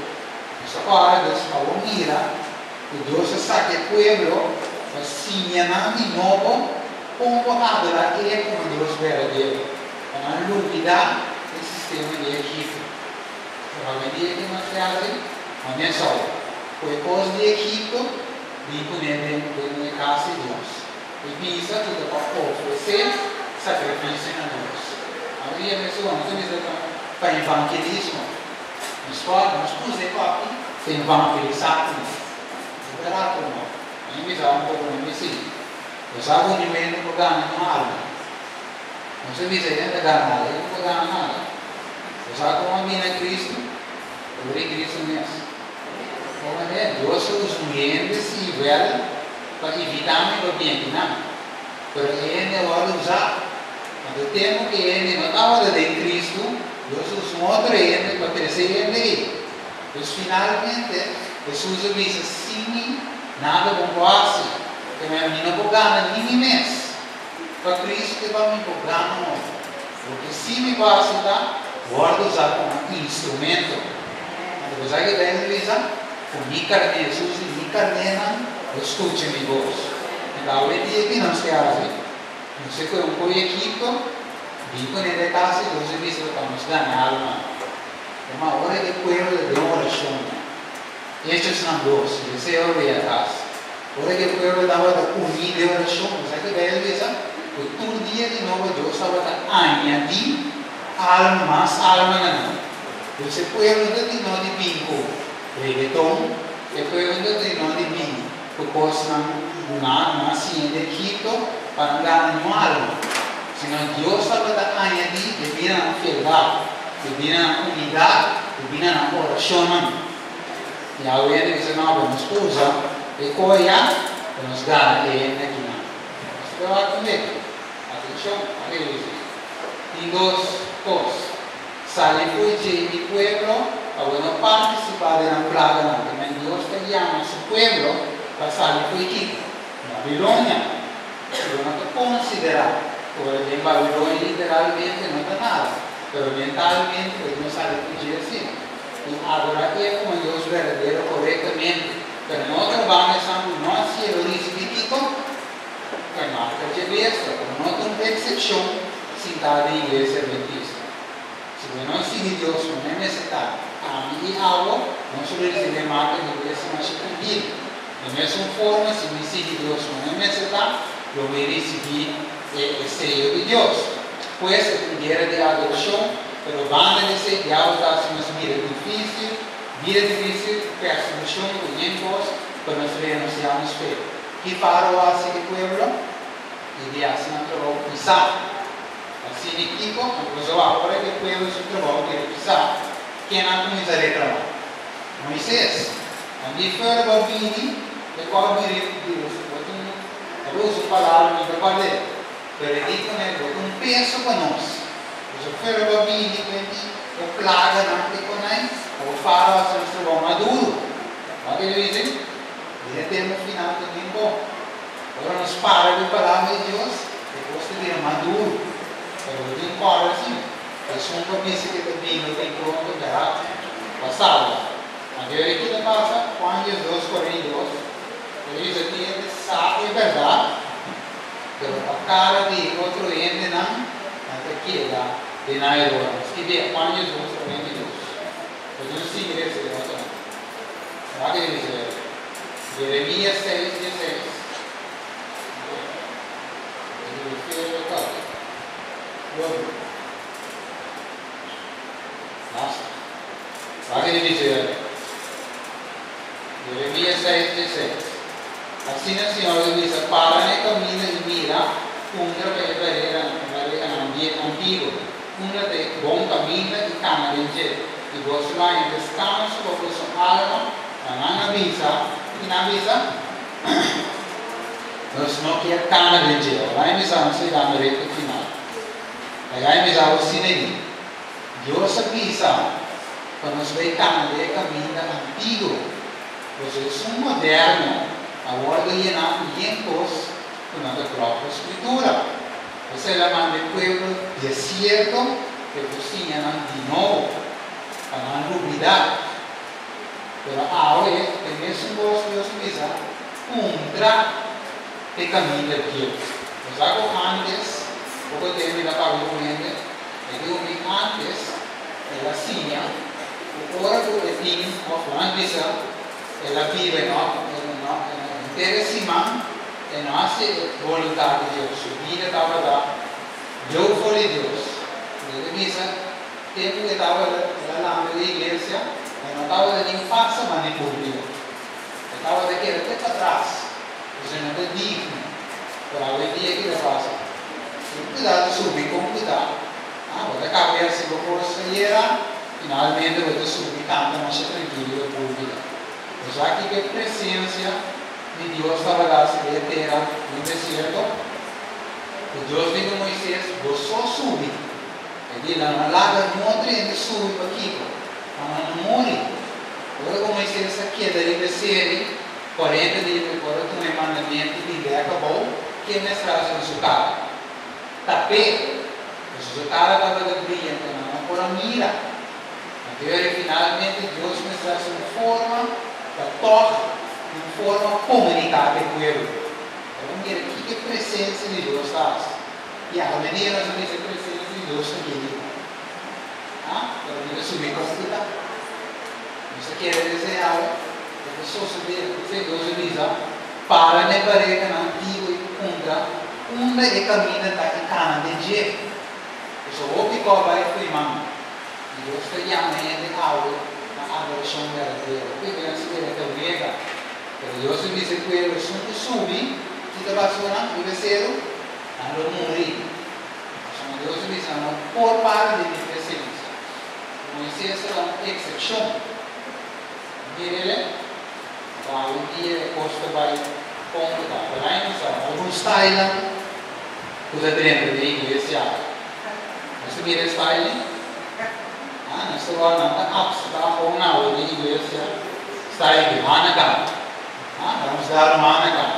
Mas agora, Deus falou, mira, que Deus sabe que o povo, assim, de novo, como adorar ele como Deus verdadeiro, para não iluminar o sistema de Egito. Provavelmente ele não se abre, mas nem só. Foi coisa de Egito, de poder dentro da casa de Deus. E pensa que para oferecer sacrifício a Deus. A maioria das pessoas não se para evangelismo. Mas pode, mas puse aqui, tem evangelizar com isso. Liberar com nós. A gente vai um pouco no Messias. Eu sabe onde vem no programa de uma alma. Não se diz aí dentro da nada, ele não programa nada. Eu sabe como vem a Cristo, eu virei Cristo mesmo. Como é? Deus usa mulheres e velhas para evitar o ambiente, não. Mas ele vai usar. Mas o tempo que ele não estava de Cristo, Deus usa outro ele para crescer ele. Mas finalmente, Jesus disse assim, nada composto. Que minha menina programa nem mês. Para Cristo que vai me programar não. Porque se me vai ajudar, vou usar como instrumento. Mas você que deve dizer, com minha carne, Jesus e minha carne, escute minha voz. Então, ele diz que não se hace. Não sei como foi Egito, digo nele casa, Deus disse que vamos ganhar alma. É uma hora que o povo de oração. Estes são dois, você ouve a casa. Ora que o povo estava da comida e oração, mas aqui vai ele dizer, todo dia de novo Deus estava a añadir alma, mais alma não. Você pode de não de bingo, reggaeton, e pode de não de bingo, porque não assim de quito para não ganhar nenhuma alma. Senão Deus estava a añadir, devia na fidelidade, devia na unidade, devia na oração. E a ele diz, não, vamos usar. E coia, nos dá ele aqui não. Mas vai comigo. Atenção, aleluia. Tem 2 coisas. Sale fugi di pueblo, avevano partecipato nella plaga anche, ma Dio stagliamo su pueblo, per sale fugi. Babilonia, devono considerare, ora in Babilonia literalmente non è nada, però mentalmente dobbiamo stare fuggire sì. y adorar como Dios verdadero correctamente. Pero nosotros vamos a no hacer el risquitico, que marca de besta, pero no es una excepción sin estar de iglesia adventista. Si no sigue Dios, no necesita a mí y agua, no solo recibe marca de iglesia, mas tranquilo. De mesma forma, se me sigue Dios, no necesita, yo voy a recibir el sello de Dios. Pues es una guerra de adoración, pero van a decir que ahora está haciendo vida difícil, persecución, tiempos, pero nos renunciamos fe. ¿Qué paró así el pueblo? Y de así no trabajo pisar. Así el equipo, pues ahora que el pueblo su trabajo quiere pisar, ¿quién ha comenzado a trabajar? Moisés. Quando ele foi para o Bini, ele qual Deus, botou usa palavra para falar. Pero ele disse que botou peso para nós. Ele foi para o Bini, ele plaga não tem com nós, o faro se nos tornou maduro. Mas ele diz, ele tem no final também bom. Agora nós paramos de palavra de Deus, depois de vir maduro. Pero ele para assim, ele só não pensa que também não tem pronto para passar. Mas ele que passa, Juan 2:42, ele diz aqui, ele sabe a verdade, pero a cara de outro ente não, até que ela de nada agora. Se vê Juan 2:42, eu não sei direito se ele vai falar. Será que ele diz? Jeremias 6:16. Ele fez o caso. Nossa. Será que ele diz? Jeremias 6:16. Assim o Senhor diz: para no caminho e mira, um ambiente antigo, de bom caminho e caminho. E você vai em descanso, porque são alma, não avisa, e não avisa. Nós não queremos caminho, vai avisar, não sei da direita final. Vai avisar o sinal. Deus avisa, para nós ver caminho antigo. Vocês são modernos, agora ganham tempos com a própria escritura. Você manda o povo deserto, que você de novo, para não duvidar. Mas agora, tem mesmo gosto de utilizar contra o caminho de Deus. Mas agora antes, pouco tempo da palavra corrente, antes, ela tinha o oráculo de Tim, of Landisa. Ela vive interessima e nossa vontade de Deus. Sua vida estava lá. Eu falei Deus. Ele disse, tempo que estava lá na igreja, eu não estava nem falsa manipulativa. Eu estava daquele até para trás. Você não é digno. Para o dia que ele passa. Cuidado, subir com cuidado. Você acaba assim, vou sair, finalmente você subir, canta, mas tranquilo, por vida. Já que a presença de Deus estava lá, se ele terá no deserto, o Deus diz a Moisés, você só sube. Ele diz, não larga muito e sube aqui, mas não morre. Agora, como Moisés aqui, daí descer, 40 dias depois, com o mandamento de Deus acabou, que é mestrado no seu carro. Tapete, o seu carro estava brilhante, não por a mira. Até finalmente, Deus mestrado de forma para tocar de forma comunicar com o povo. Vamos ver aqui que a presença de Deus está. E a maneira de dizer a presença de Deus aqui. Para mim, subir com a vida. Você quer dizer algo? A pessoa subir, Deus diz, para ne parega na antigo e contra, e caminha da cana de jeito. Eu sou o que vai firmar. E Deus está chamando de algo. Adoração verdadeira. O que é essa verdadeira? Deus diz que ele sube, se está passando, ele ser, não morrer. Deus diz, não por parte de minha presença. Moisés é uma exceção. Ele vai um dia costa vai contar. Lá em São alguns styles, usa dentro da igreja. Você vê esse style? Nós estamos na apps, com a aula de igreja, está aí, Managam. Vamos dar Managam.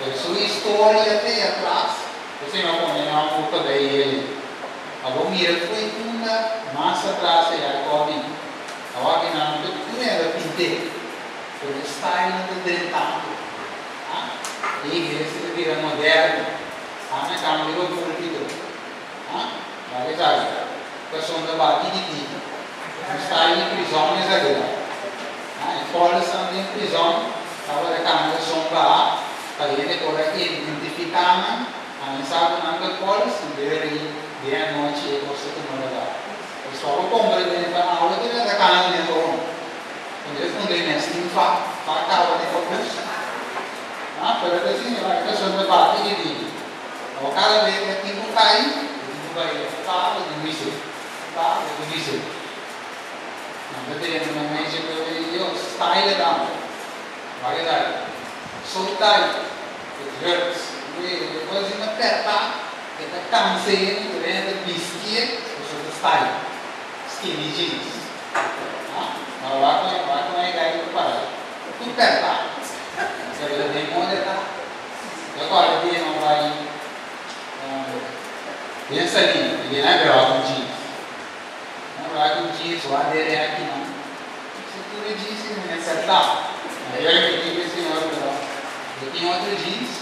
A sua história até atrás, você não pode uma culpa daí ele. A Bomira foi uma massa atrás, e a Jacob. Agora que não é pinte, porque está indo de tanto. A igreja vira moderna. A minha câmera virou púlpito. Vale já. Pessoa da batida. Está em prisão nessa guerra. Fora estão em prisão. Estava a câmera sombra. Para ele poder identificar. A mensagem não é fora. Se dia à noite é você que mora lá. Só o compreender para a aula de da casa de novo. Quando eles não têm assim, para acabar de focus. Para assim, vai que só vai bater de dia. O cara vê que aqui não cai, não vai falar de missão, tá? De missão. Não tem nenhuma mente que eu style down. Vai dar. Soltar. It hurts. Depois de apertar, está cansado, durante biscuit, você style. Skinny jeans. Vai com a ideia de parar. Tu apertar. Você vai ter moda, tá? Agora, ele não vai. Pensa ali, ele não é bravo com jeans. Não vai com jeans, o adeiro é aqui não. Se tu disse, não é acertar. Aí eu digo esse senhor, eu tenho outro jeans.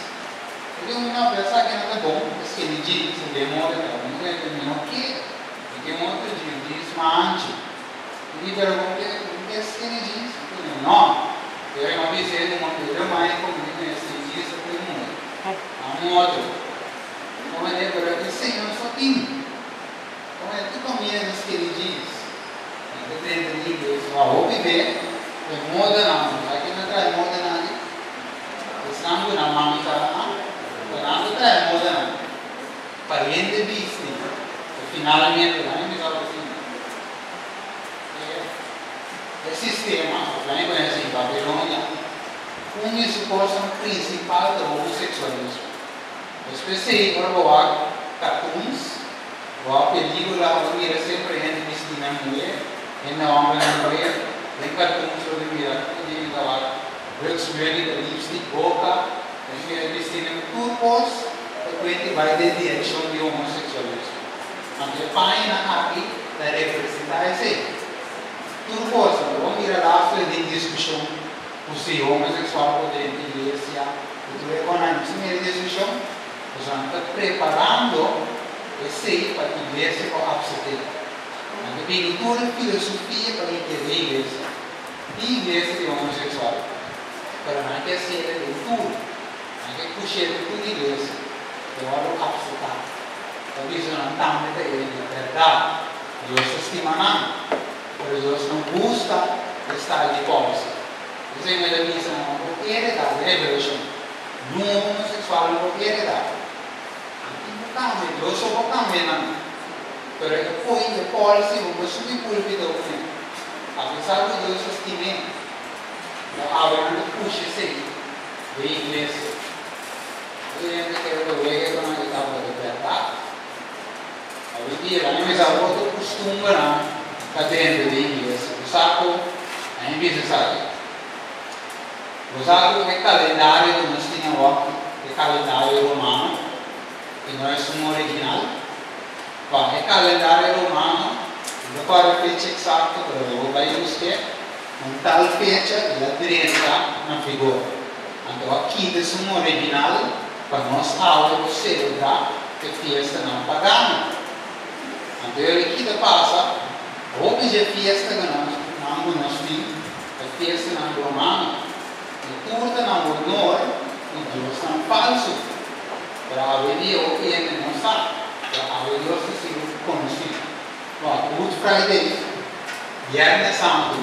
Ele não pensa que não é bom, skinny jeans, demora, não é o que? Tem um outro jeans mante. Ele pergunta, o que é skinny jeans? Não. Eu não avisei uma coisa mais comigo, skinny jeans, eu fui muito. Há um outro. Como é que eu disse, Senhor, só tem. Como é que tu caminha nos skinny jeans? Eu tenho que dizer, eu vou viver, é moda não, aqui não traz moda não. Estamos na mamita lá, não traz moda não. Pariente visto. Finalmente, lá em assim, é sistema, lá em Brasil, Babilônia, suporte principal do homossexualismo. Especialmente para o cartoons, a película, onde ele sempre entra vestindo a mulher, e na homem na mulher, em cartoons, onde ele estava vestindo lipstick, boca, ele vestindo turcos, e vai de direção de homossexualismo. Anche página aqui da representar esse. Tudo coisa, vamos ir lá em discussão se homossexual poder em igreja, tudo é com a primeira discussão, nós estamos preparando esse para a igreja com a absorver. Anche bem toda filosofia para entender a igreja, de homossexual, para não esquecer de tudo, anche puxar de tudo a igreja, eu vou absorver. Talvez eu não tenha verdade, Deus estima não, mas Deus não busca estar de posse. Você me diz, não vou heredar, revelation. No homossexual não vou heredar. Deus só vou caminhar. Mas depois de posse, eu vou subir por vida. Apesar de Deus estimar, eu abro puxa esse de igreja. Eu quero ver que eu não estava de verdade. Hoje dia, mas a outra costuma na dentro da igreja. O saco, a gente sabe. O saco é calendário que nós tínhamos aqui, é calendário romano, que nós somos original. É calendário romano, agora a fecha exata, eu vou buscar tal fecha e a direita na figura. Então aqui somos original, para nós aulas celebrar que festa não pagana. Então, aqui da passa, hoje é festa que nós temos, é festa não romana, e tudo não honor, e Deus não falso. Para a vida, o que é não sabe, para a vida, se conhecido. Good Friday, Viernes Santo,